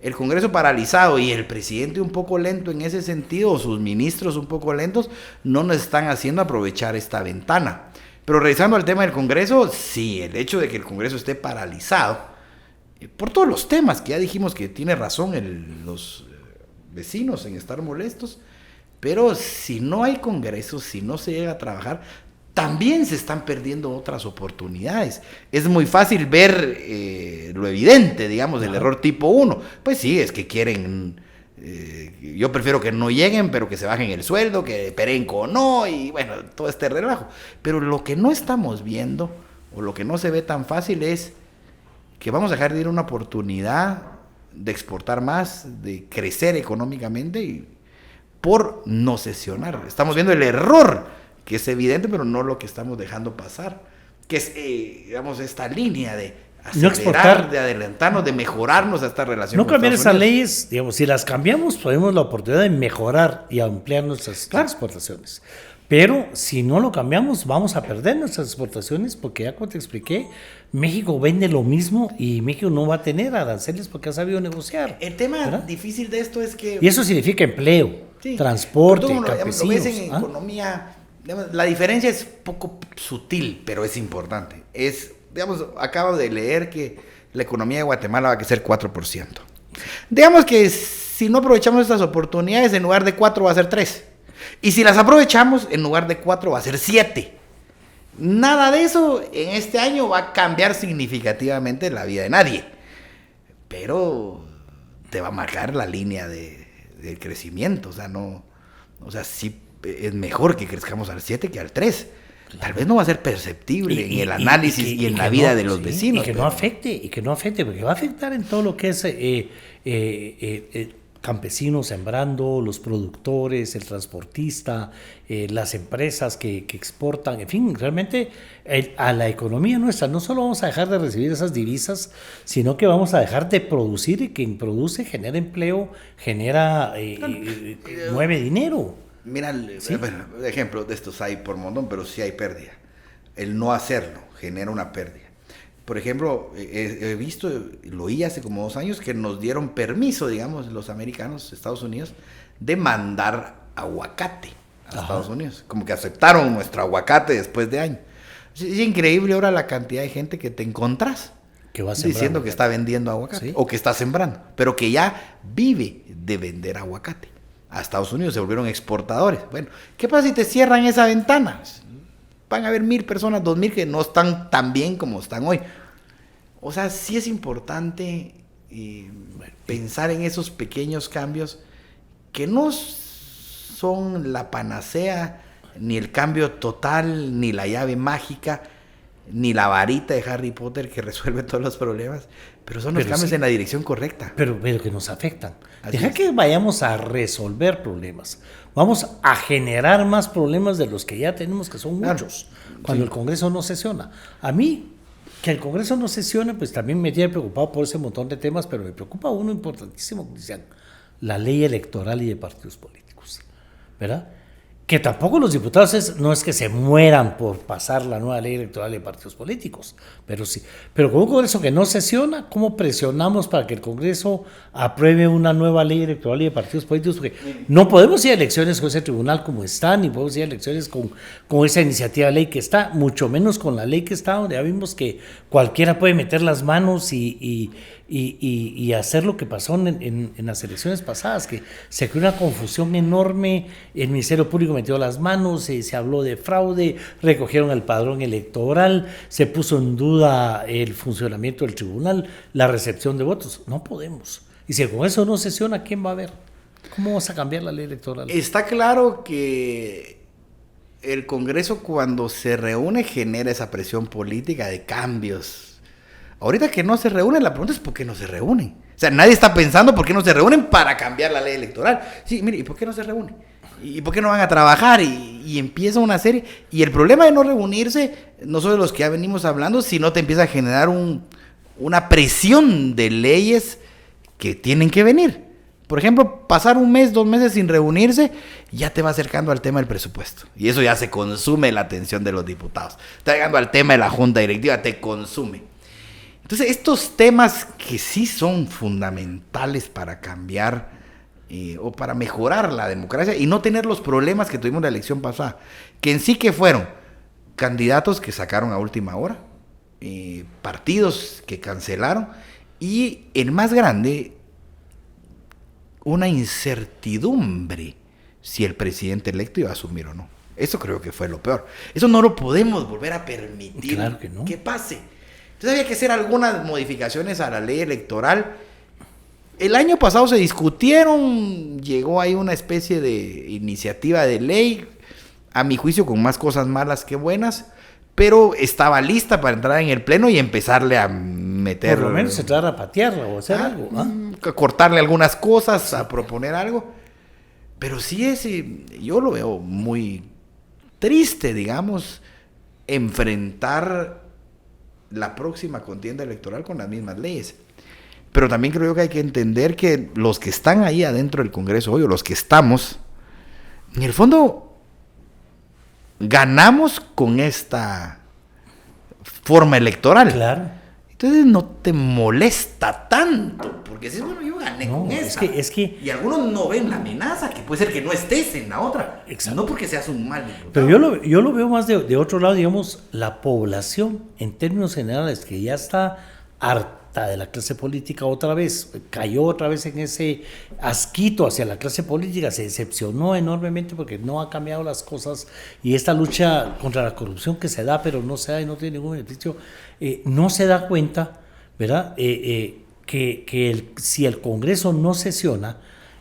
El Congreso paralizado y el presidente un poco lento en ese sentido, o sus ministros un poco lentos, no nos están haciendo aprovechar esta ventana. Pero regresando al tema del Congreso, sí, el hecho de que el Congreso esté paralizado, por todos los temas que ya dijimos que tiene razón los vecinos en estar molestos, pero si no hay congresos, si no se llega a trabajar, también se están perdiendo otras oportunidades. Es muy fácil ver lo evidente, digamos, el error tipo 1. Pues sí, es que quieren... yo prefiero que no lleguen, pero que se bajen el sueldo, que Perenco no, y bueno, todo este relajo. Pero lo que no estamos viendo, o lo que no se ve tan fácil, es que vamos a dejar de ir una oportunidad de exportar más, de crecer económicamente, y por no sesionar. Estamos viendo el error, que es evidente, pero no lo que estamos dejando pasar, que es, digamos, esta línea de acelerar, no exportar, de adelantarnos, de mejorarnos a esta relación. No cambiar esas leyes, digamos, si las cambiamos, tenemos la oportunidad de mejorar y ampliar nuestras exportaciones. Pero si no lo cambiamos, vamos a perder nuestras exportaciones, porque ya como te expliqué, México vende lo mismo y México no va a tener aranceles porque ha sabido negociar. El tema, ¿verdad?, difícil de esto es que... Y eso significa empleo, sí, transporte, campesinos. Lo ves en economía, digamos, la diferencia es poco sutil, pero es importante. Es, digamos, acabo de leer que la economía de Guatemala va a crecer 4%. Digamos que si no aprovechamos estas oportunidades, en lugar de 4 va a ser 3. Y si las aprovechamos, en lugar de 4 va a ser 7. Nada de eso en este año va a cambiar significativamente la vida de nadie. Pero te va a marcar la línea del crecimiento. O sea, no, o sea, sí es mejor que crezcamos al 7 que al 3. Tal vez no va a ser perceptible en el análisis y en la vida de los vecinos. Y que no afecte, porque va a afectar en todo lo que es campesinos sembrando, los productores, el transportista, las empresas que exportan, en fin, realmente a la economía nuestra no solo vamos a dejar de recibir esas divisas, sino que vamos a dejar de producir, y quien produce genera empleo, genera, mueve dinero. Mira, ¿sí? Bueno, ejemplos de estos hay por montón, pero sí hay pérdida. El no hacerlo genera una pérdida. Por ejemplo, he visto, lo oí hace como 2 años, que nos dieron permiso, digamos, los americanos, Estados Unidos, de mandar aguacate a Estados Unidos. Como que aceptaron nuestro aguacate después de años. Es increíble ahora la cantidad de gente que te encontrás que va diciendo que está vendiendo aguacate, ¿sí?, o que está sembrando, pero que ya vive de vender aguacate. A Estados Unidos se volvieron exportadores. Bueno, ¿qué pasa si te cierran esa ventana? Van a haber 1,000 personas, 2,000 que no están tan bien como están hoy. O sea, sí es importante pensar en esos pequeños cambios que no son la panacea, ni el cambio total, ni la llave mágica, ni la varita de Harry Potter que resuelve todos los problemas, pero son los cambios, sí, en la dirección correcta. Pero que nos afectan. Deja que vayamos a resolver problemas. Vamos a generar más problemas de los que ya tenemos, que son muchos, cuando, sí, el Congreso no sesiona. A mí, que el Congreso no sesione, pues también me tiene preocupado por ese montón de temas, pero me preocupa uno importantísimo, Cristian: la ley electoral y de partidos políticos, ¿verdad? Que tampoco los diputados no es que se mueran por pasar la nueva ley electoral de partidos políticos, pero sí. Pero con un Congreso que no sesiona, ¿cómo presionamos para que el Congreso apruebe una nueva ley electoral y de partidos políticos? Porque no podemos ir a elecciones con ese tribunal como está, ni podemos ir a elecciones con esa iniciativa de ley que está, mucho menos con la ley que está, donde ya vimos que cualquiera puede meter las manos y hacer lo que pasó en las elecciones pasadas, que se creó una confusión enorme. El Ministerio Público metió las manos, se habló de fraude, recogieron el padrón electoral, se puso en duda el funcionamiento del tribunal, la recepción de votos. No podemos. Y si el Congreso no sesiona, ¿quién va a ver? ¿Cómo vas a cambiar la ley electoral? Está claro que el Congreso, cuando se reúne, genera esa presión política de cambios. Ahorita que no se reúnen, la pregunta es ¿por qué no se reúnen? O sea, nadie está pensando por qué no se reúnen para cambiar la ley electoral. Sí, mire, ¿y por qué no se reúnen? ¿Y por qué no van a trabajar? Y empieza una serie. Y el problema de no reunirse, no solo de los que ya venimos hablando, sino te empieza a generar una presión de leyes que tienen que venir. Por ejemplo, pasar 1 mes, 2 meses sin reunirse, ya te va acercando al tema del presupuesto. Y eso ya se consume la atención de los diputados. Está llegando al tema de la junta directiva, te consume. Entonces, estos temas que sí son fundamentales para cambiar o para mejorar la democracia y no tener los problemas que tuvimos en la elección pasada, que en sí que fueron candidatos que sacaron a última hora, partidos que cancelaron, y el más grande, una incertidumbre si el presidente electo iba a asumir o no. Eso creo que fue lo peor. Eso no lo podemos volver a permitir. Claro que no. Que pase. Entonces había que hacer algunas modificaciones a la ley electoral. El año pasado se discutieron, llegó ahí una especie de iniciativa de ley, a mi juicio con más cosas malas que buenas, pero estaba lista para entrar en el pleno y empezarle a meter... Por lo menos entrar a patearla o hacer algo. A cortarle algunas cosas, a proponer algo. Pero sí yo lo veo muy triste, digamos, enfrentar la próxima contienda electoral con las mismas leyes. Pero también creo que hay que entender que los que están ahí adentro del Congreso hoy, o los que estamos, en el fondo, ganamos con esta forma electoral. Claro. Entonces no te molesta tanto, porque dices, bueno, yo gané con esta. Es que... Y algunos no ven la amenaza, que puede ser que no estés en la otra. Exacto. No porque seas un mal diputado. Pero yo lo veo más de otro lado, digamos, la población, en términos generales, que ya está harta de la clase política otra vez, cayó otra vez en ese asquito hacia la clase política, se decepcionó enormemente porque no ha cambiado las cosas, y esta lucha contra la corrupción que se da, pero no se da y no tiene ningún beneficio, no se da cuenta, ¿verdad? Si el Congreso no sesiona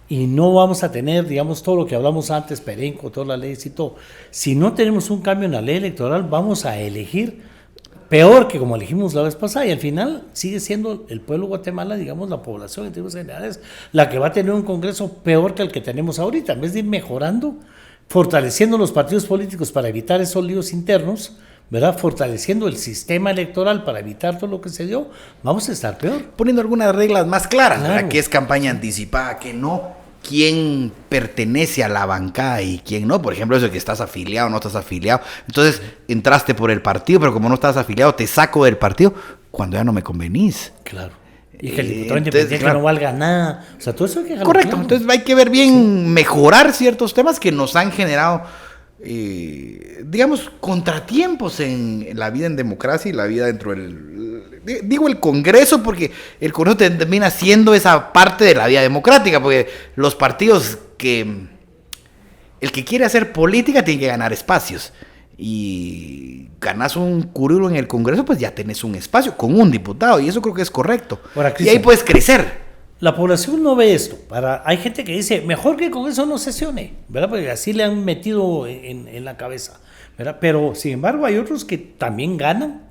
y no vamos a tener, digamos, todo lo que hablamos antes, Perenco, todas las leyes y todo, si no tenemos un cambio en la ley electoral, vamos a elegir peor que como elegimos la vez pasada, y al final sigue siendo el pueblo de Guatemala, digamos, la población en términos generales, la que va a tener un Congreso peor que el que tenemos ahorita. En vez de ir mejorando, fortaleciendo los partidos políticos para evitar esos líos internos, ¿verdad? Fortaleciendo el sistema electoral para evitar todo lo que se dio, vamos a estar peor. Poniendo algunas reglas más claras, Claro. ¿verdad? Que es campaña anticipada, que no, quién pertenece a la bancada y quién no. Por ejemplo, eso de que estás afiliado o no estás afiliado. Entonces, entraste por el partido, pero como no estás afiliado, te saco del partido cuando ya no me convenís. Claro. Y que el diputado independiente claro, no valga nada. O sea, todo eso hay que dejarlo correcto. claro. Entonces hay que ver bien, mejorar ciertos temas que nos han generado, digamos, contratiempos en la vida en democracia y la vida dentro del... Digo el Congreso porque el Congreso termina siendo esa parte de la vida democrática, porque los partidos que... El que quiere hacer política tiene que ganar espacios. Y ganas un currículo en el Congreso, pues ya tenés un espacio con un diputado, y eso creo que es correcto. Ahora, y ahí puedes crecer. La población no ve esto. Hay gente que dice, mejor que el Congreso no sesione, ¿verdad? Porque así le han metido en la cabeza, ¿verdad? Pero, sin embargo, hay otros que también ganan,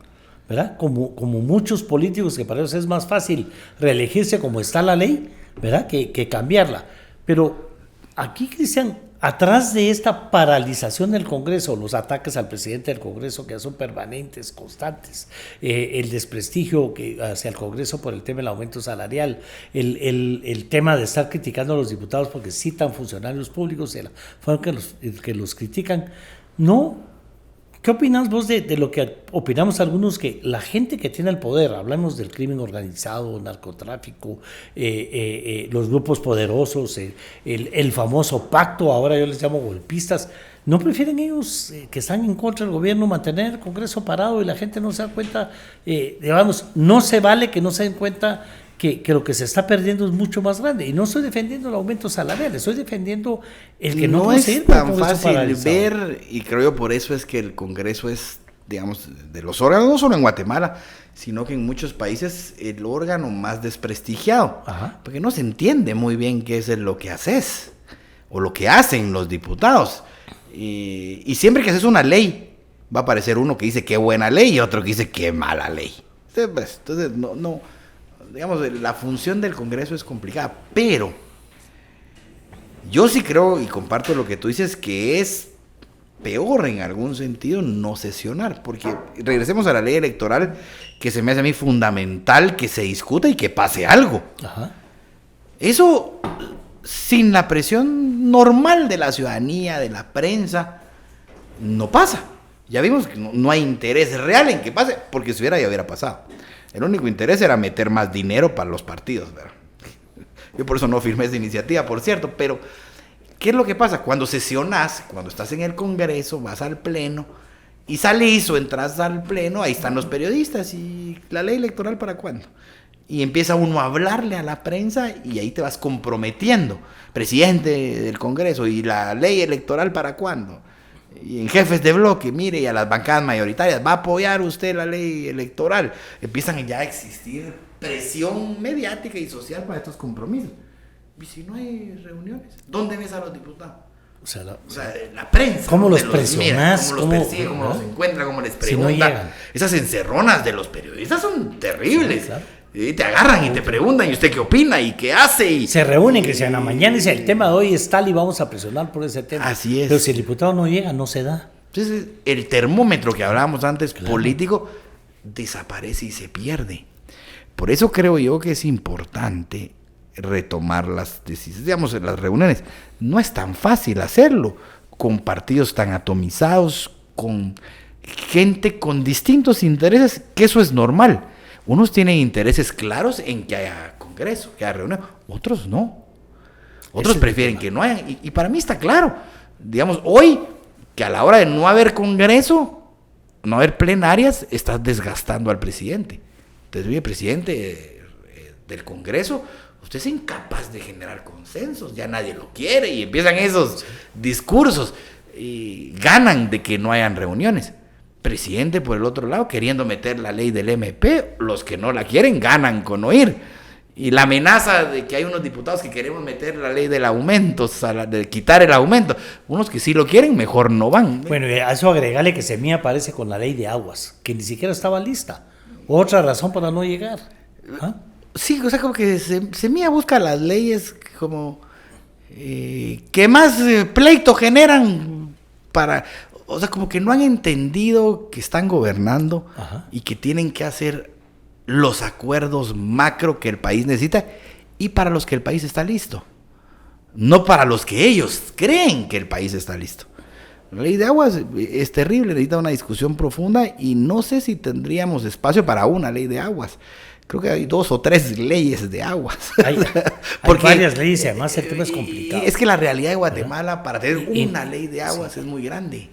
¿verdad? Como muchos políticos que para ellos es más fácil reelegirse como está la ley, ¿verdad? Que cambiarla. Pero aquí, Cristian, atrás de esta paralización del Congreso, los ataques al presidente del Congreso que ya son permanentes, constantes, el desprestigio hacia el Congreso por el tema del aumento salarial, el tema de estar criticando a los diputados porque citan funcionarios públicos y la forma que los critican, ¿no? ¿Qué opinas vos de lo que opinamos algunos, que la gente que tiene el poder, hablamos del crimen organizado, narcotráfico, los grupos poderosos, el famoso pacto, ahora yo les llamo golpistas, ¿no prefieren ellos que están en contra del gobierno mantener el Congreso parado y la gente no se da cuenta? Digamos, no se vale que no se den cuenta que lo que se está perdiendo es mucho más grande. Y no estoy defendiendo el aumento salarial, estoy defendiendo el que no es tan fácil ver, y creo yo por eso es que el Congreso es, digamos, de los órganos, no solo en Guatemala, sino que en muchos países el órgano más desprestigiado. Ajá. Porque no se entiende muy bien qué es lo que haces, o lo que hacen los diputados. Y siempre que haces una ley, va a aparecer uno que dice qué buena ley y otro que dice qué mala ley. Entonces digamos, la función del Congreso es complicada, pero yo sí creo y comparto lo que tú dices, que es peor en algún sentido no sesionar, porque regresemos a la ley electoral, que se me hace a mí fundamental que se discuta y que pase algo. Ajá. Eso, sin la presión normal de la ciudadanía, de la prensa, no pasa. Ya vimos que no hay interés real en que pase, porque si ya hubiera pasado. El único interés era meter más dinero para los partidos, ¿verdad? Yo por eso no firmé esa iniciativa, por cierto, pero ¿qué es lo que pasa? Cuando sesionas, cuando estás en el Congreso, vas al pleno, y salís o entras al pleno, ahí están los periodistas, y la ley electoral ¿para cuándo? y empieza uno a hablarle a la prensa y ahí te vas comprometiendo. Presidente del Congreso, ¿y la ley electoral para cuándo? Y en jefes de bloque, mire, y a las bancadas mayoritarias, ¿va a apoyar usted la ley electoral? Empiezan ya a existir presión mediática y social para estos compromisos. Y si no hay reuniones, ¿dónde ves a los diputados? O sea, la prensa. ¿Cómo los presionás? ¿Cómo los persigue? ¿Cómo los encuentra? ¿Cómo les pregunta? Si no llegan. Esas encerronas de los periodistas son terribles. Sí, claro. Y te agarran y te preguntan, ¿y usted qué opina? ¿Y qué hace? Y se reúnen, que sea en la mañana y dice, el tema de hoy es tal y vamos a presionar por ese tema. Así es. Pero si el diputado no llega, no se da. Entonces, el termómetro que hablábamos antes, político, desaparece y se pierde. Por eso creo yo que es importante retomar las decisiones, digamos, en las reuniones. No es tan fácil hacerlo con partidos tan atomizados, con gente con distintos intereses, que eso es normal. Unos tienen intereses claros en que haya congreso, que haya reunión, otros no. Otros prefieren que no haya. Y para mí está claro. Digamos, hoy, que a la hora de no haber congreso, no haber plenarias, estás desgastando al presidente. Entonces, oye, presidente del Congreso, usted es incapaz de generar consensos, ya nadie lo quiere, y empiezan esos discursos, y ganan de que no hayan reuniones. Presidente, por el otro lado, queriendo meter la ley del MP, los que no la quieren ganan con oír. Y la amenaza de que hay unos diputados que queremos meter la ley del aumento, de quitar el aumento. Unos que sí lo quieren, mejor no van. Bueno, a eso agregale que Semilla aparece con la ley de aguas, que ni siquiera estaba lista. Otra razón para no llegar. ¿Ah? Sí, o sea, como que Semilla busca las leyes como que más pleito generan para... O sea, como que no han entendido que están gobernando. Ajá. Y que tienen que hacer los acuerdos macro que el país necesita y para los que el país está listo. No para los que ellos creen que el país está listo. La ley de aguas es terrible, necesita una discusión profunda y no sé si tendríamos espacio para una ley de aguas. Creo que hay 2 o 3 leyes de aguas. Hay varias leyes y además el tema es complicado. Es que la realidad de Guatemala, para tener una ley de aguas, es muy grande.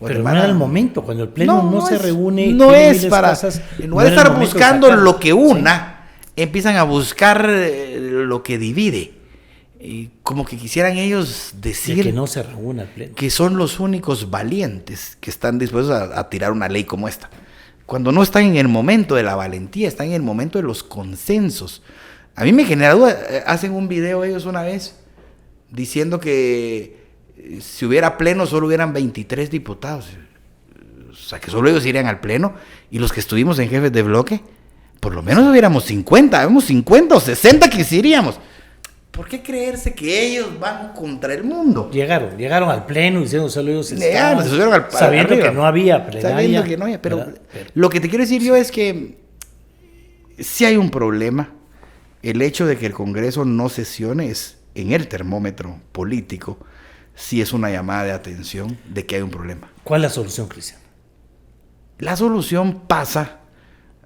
Pero no era el momento, cuando el pleno no se reúne. No es para... Casas, en lugar de estar buscando lo que una, empiezan a buscar lo que divide. Y como que quisieran ellos decir... que no se reúna el pleno. Que son los únicos valientes que están dispuestos a tirar una ley como esta. Cuando no están en el momento de la valentía, están en el momento de los consensos. A mí me genera duda. Hacen un video ellos una vez diciendo que si hubiera pleno solo hubieran 23 diputados. O sea, que solo ellos irían al pleno y los que estuvimos en jefes de bloque, por lo menos hubiéramos 50, habemos 50 o 60 que sí iríamos. ¿Por qué creerse que ellos van contra el mundo? Llegaron al pleno y diciendo solo ellos estaban, sabiendo que no había plenaria. Sabiendo que no había, pero lo que te quiero decir yo es que sí hay un problema. El hecho de que el Congreso no sesione es en el termómetro político. Sí es una llamada de atención de que hay un problema. ¿Cuál es la solución, Cristian? La solución pasa,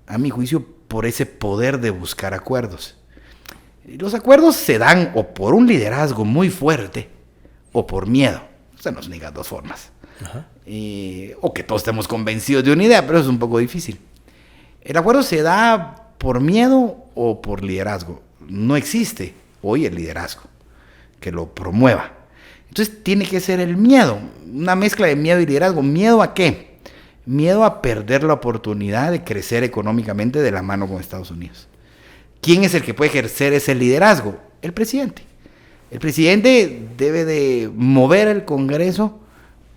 a mi juicio, por ese poder de buscar acuerdos. Los acuerdos se dan o por un liderazgo muy fuerte o por miedo. Se nos diga 2 formas. O que todos estemos convencidos de una idea, pero eso es un poco difícil. El acuerdo se da por miedo o por liderazgo. No existe hoy el liderazgo que lo promueva. Entonces tiene que ser el miedo, una mezcla de miedo y liderazgo. ¿Miedo a qué? Miedo a perder la oportunidad de crecer económicamente de la mano con Estados Unidos. ¿Quién es el que puede ejercer ese liderazgo? El presidente. El presidente debe de mover el Congreso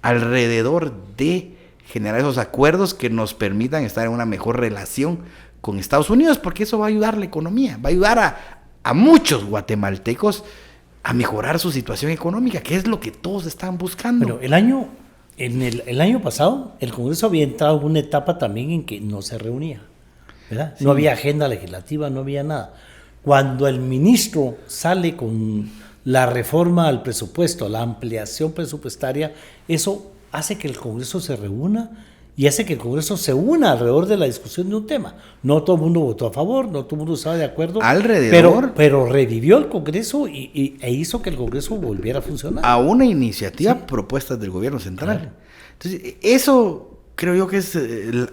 alrededor de generar esos acuerdos que nos permitan estar en una mejor relación con Estados Unidos, porque eso va a ayudar a la economía, va a ayudar a muchos guatemaltecos a mejorar su situación económica, que es lo que todos están buscando. Bueno, el año pasado, el Congreso había entrado en una etapa también en que no se reunía, ¿verdad? Sí. No había agenda legislativa, no había nada. Cuando el ministro sale con la reforma al presupuesto, la ampliación presupuestaria, eso hace que el Congreso se reúna y hace que el Congreso se una alrededor de la discusión de un tema. No todo el mundo votó a favor, no todo el mundo estaba de acuerdo. Alrededor. Pero revivió el Congreso e hizo que el Congreso volviera a funcionar. A una iniciativa propuesta del gobierno central. Claro. Entonces, eso creo yo que es,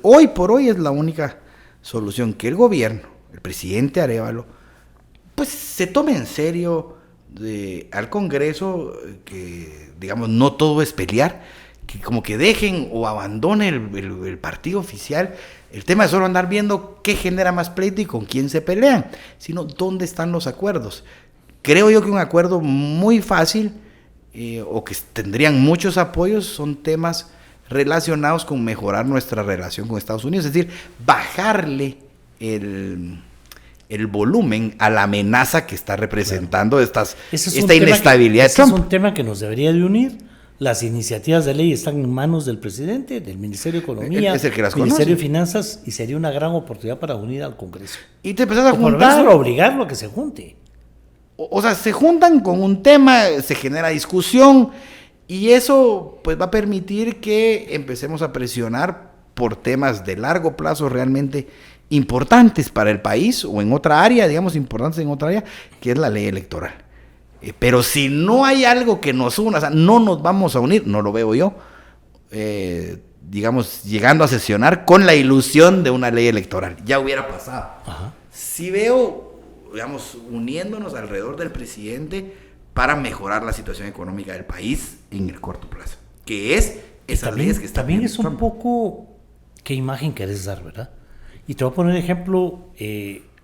hoy por hoy es la única solución, que el gobierno, el presidente Arévalo, pues se tome en serio al Congreso, que digamos no todo es pelear, que como que dejen o abandone el partido oficial, el tema es solo andar viendo qué genera más pleito y con quién se pelean, sino dónde están los acuerdos. Creo yo que un acuerdo muy fácil, o que tendrían muchos apoyos, son temas relacionados con mejorar nuestra relación con Estados Unidos, es decir, bajarle el volumen a la amenaza que está representando esta inestabilidad de Trump. Ese es un tema que nos debería de unir. Las iniciativas de ley están en manos del presidente, del Ministerio de Economía, es el que las Ministerio conoce. de Finanzas, y sería una gran oportunidad para unir al Congreso. Y te empezás a o por lo juntar. menos obligarlo a que se junte. O sea, se juntan con un tema, se genera discusión, y eso pues va a permitir que empecemos a presionar por temas de largo plazo realmente importantes para el país, o en otra área, digamos, importantes en otra área, que es la ley electoral. Pero si no hay algo que nos una, o sea, no nos vamos a unir, no lo veo yo, digamos, llegando a sesionar con la ilusión de una ley electoral. Ya hubiera pasado. Ajá. Si veo, digamos, uniéndonos alrededor del presidente para mejorar la situación económica del país en el corto plazo, que es esas leyes que están también viendo es un Trump. poco qué imagen querés dar, ¿verdad? Y te voy a poner ejemplo,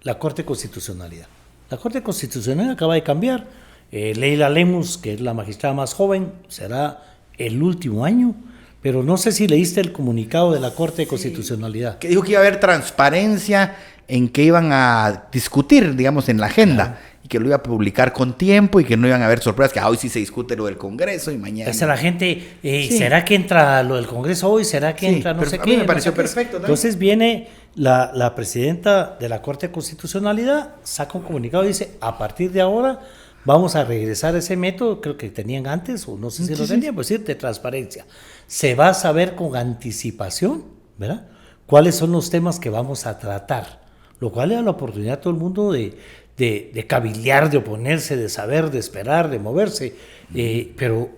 la Corte de Constitucionalidad. La Corte de Constitucionalidad acaba de cambiar. Leila Lemus, que es la magistrada más joven, será el último año, pero no sé si leíste el comunicado de la Corte de Constitucionalidad. Que dijo que iba a haber transparencia en que iban a discutir, digamos, en la agenda, y que lo iba a publicar con tiempo, y que no iban a haber sorpresas, que hoy sí se discute lo del Congreso y mañana. Esa la gente, Sí. ¿será que entra lo del Congreso hoy? ¿Será que Sí, entra no pero sé a qué? mí me pareció no sé qué? perfecto también. Entonces viene la presidenta de la Corte de Constitucionalidad, saca un comunicado y dice, a partir de ahora vamos a regresar a ese método, creo que tenían antes, o no sé si lo tenían, pues decir, de transparencia. Se va a saber con anticipación, ¿verdad?, cuáles son los temas que vamos a tratar, lo cual le da la oportunidad a todo el mundo de cabildear, de oponerse, de saber, de esperar, de moverse. Pero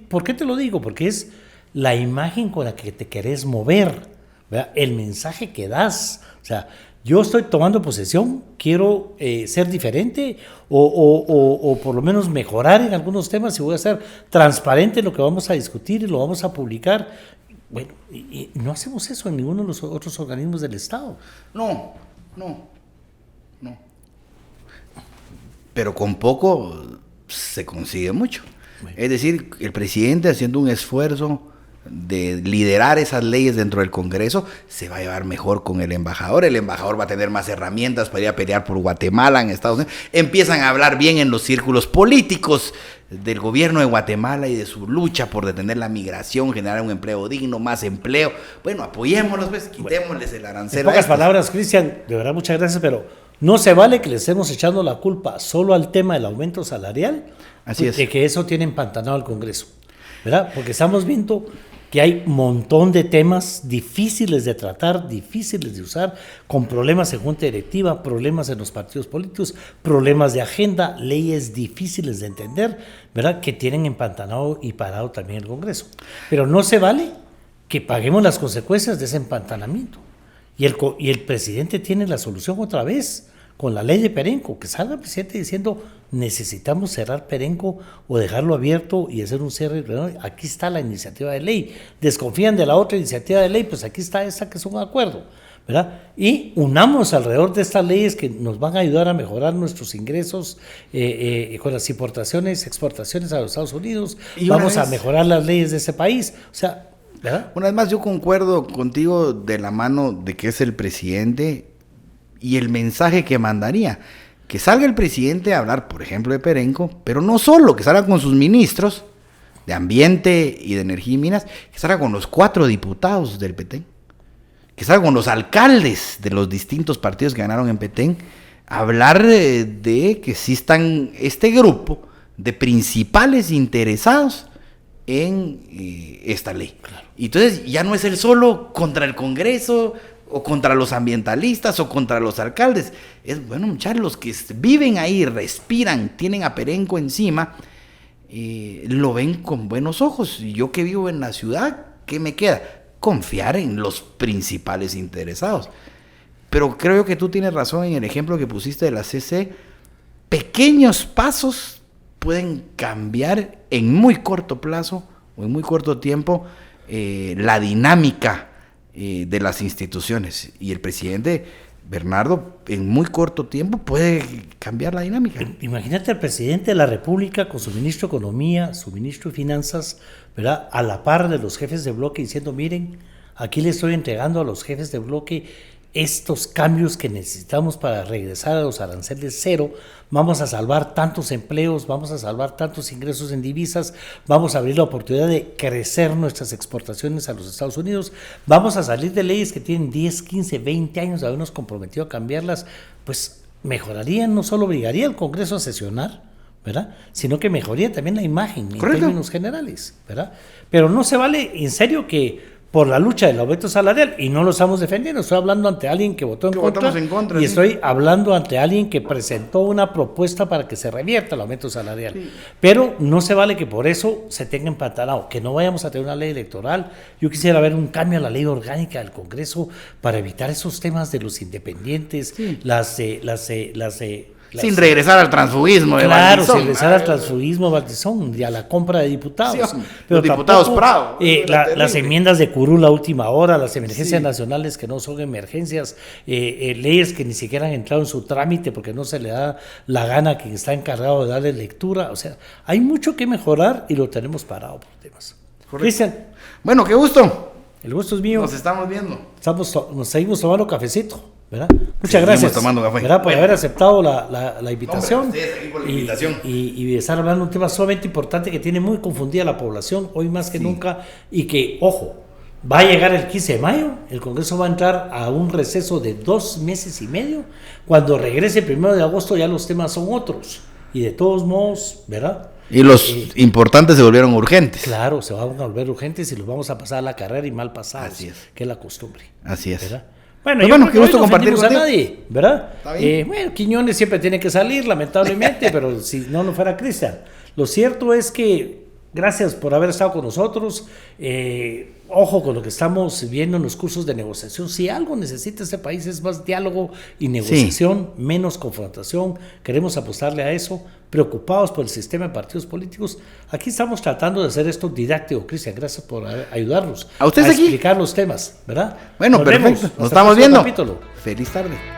¿por qué te lo digo? Porque es la imagen con la que te querés mover, ¿verdad?, el mensaje que das. O sea, yo estoy tomando posesión, quiero ser diferente o por lo menos mejorar en algunos temas, y voy a ser transparente en lo que vamos a discutir y lo vamos a publicar. Bueno, y no hacemos eso en ninguno de los otros organismos del Estado. No. Pero con poco se consigue mucho. Bueno. Es decir, el presidente haciendo un esfuerzo de liderar esas leyes dentro del Congreso, se va a llevar mejor con el embajador va a tener más herramientas para ir a pelear por Guatemala en Estados Unidos, empiezan a hablar bien en los círculos políticos del gobierno de Guatemala y de su lucha por detener la migración, generar un empleo digno, más empleo. Bueno, apoyémoslos, pues, quitémosles el arancel. En pocas palabras, Cristian, de verdad muchas gracias, pero no se vale que le estemos echando la culpa solo al tema del aumento salarial, Así es. de que eso tiene empantanado al Congreso, ¿verdad? Porque estamos viendo que hay un montón de temas difíciles de tratar, difíciles de usar, con problemas en junta directiva, problemas en los partidos políticos, problemas de agenda, leyes difíciles de entender, ¿verdad?, que tienen empantanado y parado también el Congreso. Pero no se vale que paguemos las consecuencias de ese empantanamiento. Y el presidente tiene la solución otra vez, con la ley de Perenco, que salga el presidente diciendo, necesitamos cerrar Perenco o dejarlo abierto y hacer un cierre. Aquí está la iniciativa de ley. Desconfían de la otra iniciativa de ley, pues aquí está esta que es un acuerdo, ¿verdad? Y unamos alrededor de estas leyes que nos van a ayudar a mejorar nuestros ingresos con las importaciones, exportaciones a los Estados Unidos. Y vamos a mejorar las leyes de ese país. O sea, ¿verdad? Una vez más, yo concuerdo contigo de la mano de que es el presidente y el mensaje que mandaría. Que salga el presidente a hablar, por ejemplo, de Perenco, pero no solo, que salga con sus ministros de Ambiente y de Energía y Minas, que salga con los 4 diputados del Petén, que salga con los alcaldes de los distintos partidos que ganaron en Petén, a hablar de que sí están este grupo de principales interesados en esta ley. Claro. Y entonces ya no es el solo contra el Congreso, o contra los ambientalistas, o contra los alcaldes. Es, bueno, muchachos, los que viven ahí, respiran, tienen a Perenco encima, lo ven con buenos ojos. Y yo que vivo en la ciudad, ¿qué me queda? Confiar en los principales interesados. pero creo que tú tienes razón en el ejemplo que pusiste de la CC. Pequeños pasos pueden cambiar en muy corto plazo o en muy corto tiempo la dinámica de las instituciones. Y el presidente Bernardo, en muy corto tiempo, puede cambiar la dinámica. Imagínate al presidente de la República con su ministro de Economía, su ministro de Finanzas, ¿verdad?, a la par de los jefes de bloque diciendo, miren, aquí le estoy entregando a los jefes de bloque estos cambios que necesitamos para regresar a los aranceles cero, vamos a salvar tantos empleos, vamos a salvar tantos ingresos en divisas, vamos a abrir la oportunidad de crecer nuestras exportaciones a los Estados Unidos, vamos a salir de leyes que tienen 10, 15, 20 años de habernos comprometido a cambiarlas, pues mejorarían, no solo obligaría al Congreso a sesionar, ¿verdad?, sino que mejoraría también la imagen en términos generales, ¿verdad? Pero no se vale, en serio, que por la lucha del aumento salarial, y no lo estamos defendiendo, estoy hablando ante alguien que votó en contra, y estoy hablando ante alguien que presentó una propuesta para que se revierta el aumento salarial. Sí. Pero no se vale que por eso se tenga empantanado, que no vayamos a tener una ley electoral. Yo quisiera ver un cambio a la ley orgánica del Congreso para evitar esos temas de los independientes, sí. Sin regresar al transfugismo. Claro, sin regresar al transfugismo Valdizón y a la compra de diputados. Sí, pero los diputados Prado. Las enmiendas de curul a última hora, las emergencias nacionales que no son emergencias, leyes que ni siquiera han entrado en su trámite porque no se le da la gana a quien está encargado de darle lectura. O sea, hay mucho que mejorar y lo tenemos parado por temas. Cristian. Bueno, qué gusto. El gusto es mío. Nos estamos viendo. Nos seguimos tomando cafecito, ¿verdad? Muchas gracias, ¿verdad?, por haber aceptado la invitación. Y estar hablando de un tema sumamente importante que tiene muy confundida la población hoy más que nunca, y que, ojo, va a llegar el 15 de mayo, el Congreso va a entrar a un receso de 2 meses y medio, cuando regrese el 1 de agosto ya los temas son otros, y de todos modos, ¿verdad? Y los importantes se volvieron urgentes. Claro, se van a volver urgentes y los vamos a pasar a la carrera y mal pasados. Así es. Que es la costumbre. Así es. ¿Verdad? Bueno, qué gusto compartir contigo. A nadie, ¿verdad? Bueno, Quiñones siempre tiene que salir, lamentablemente, pero si no fuera Cristian. Lo cierto es que, gracias por haber estado con nosotros. Ojo con lo que estamos viendo en los cursos de negociación. Si algo necesita este país es más diálogo y negociación, menos confrontación. Queremos apostarle a eso, preocupados por el sistema de partidos políticos. Aquí estamos tratando de hacer esto didáctico, Cristian. Gracias por ayudarnos a ustedes explicar los temas, ¿verdad? Bueno, perfecto. Nos estamos viendo. Feliz tarde.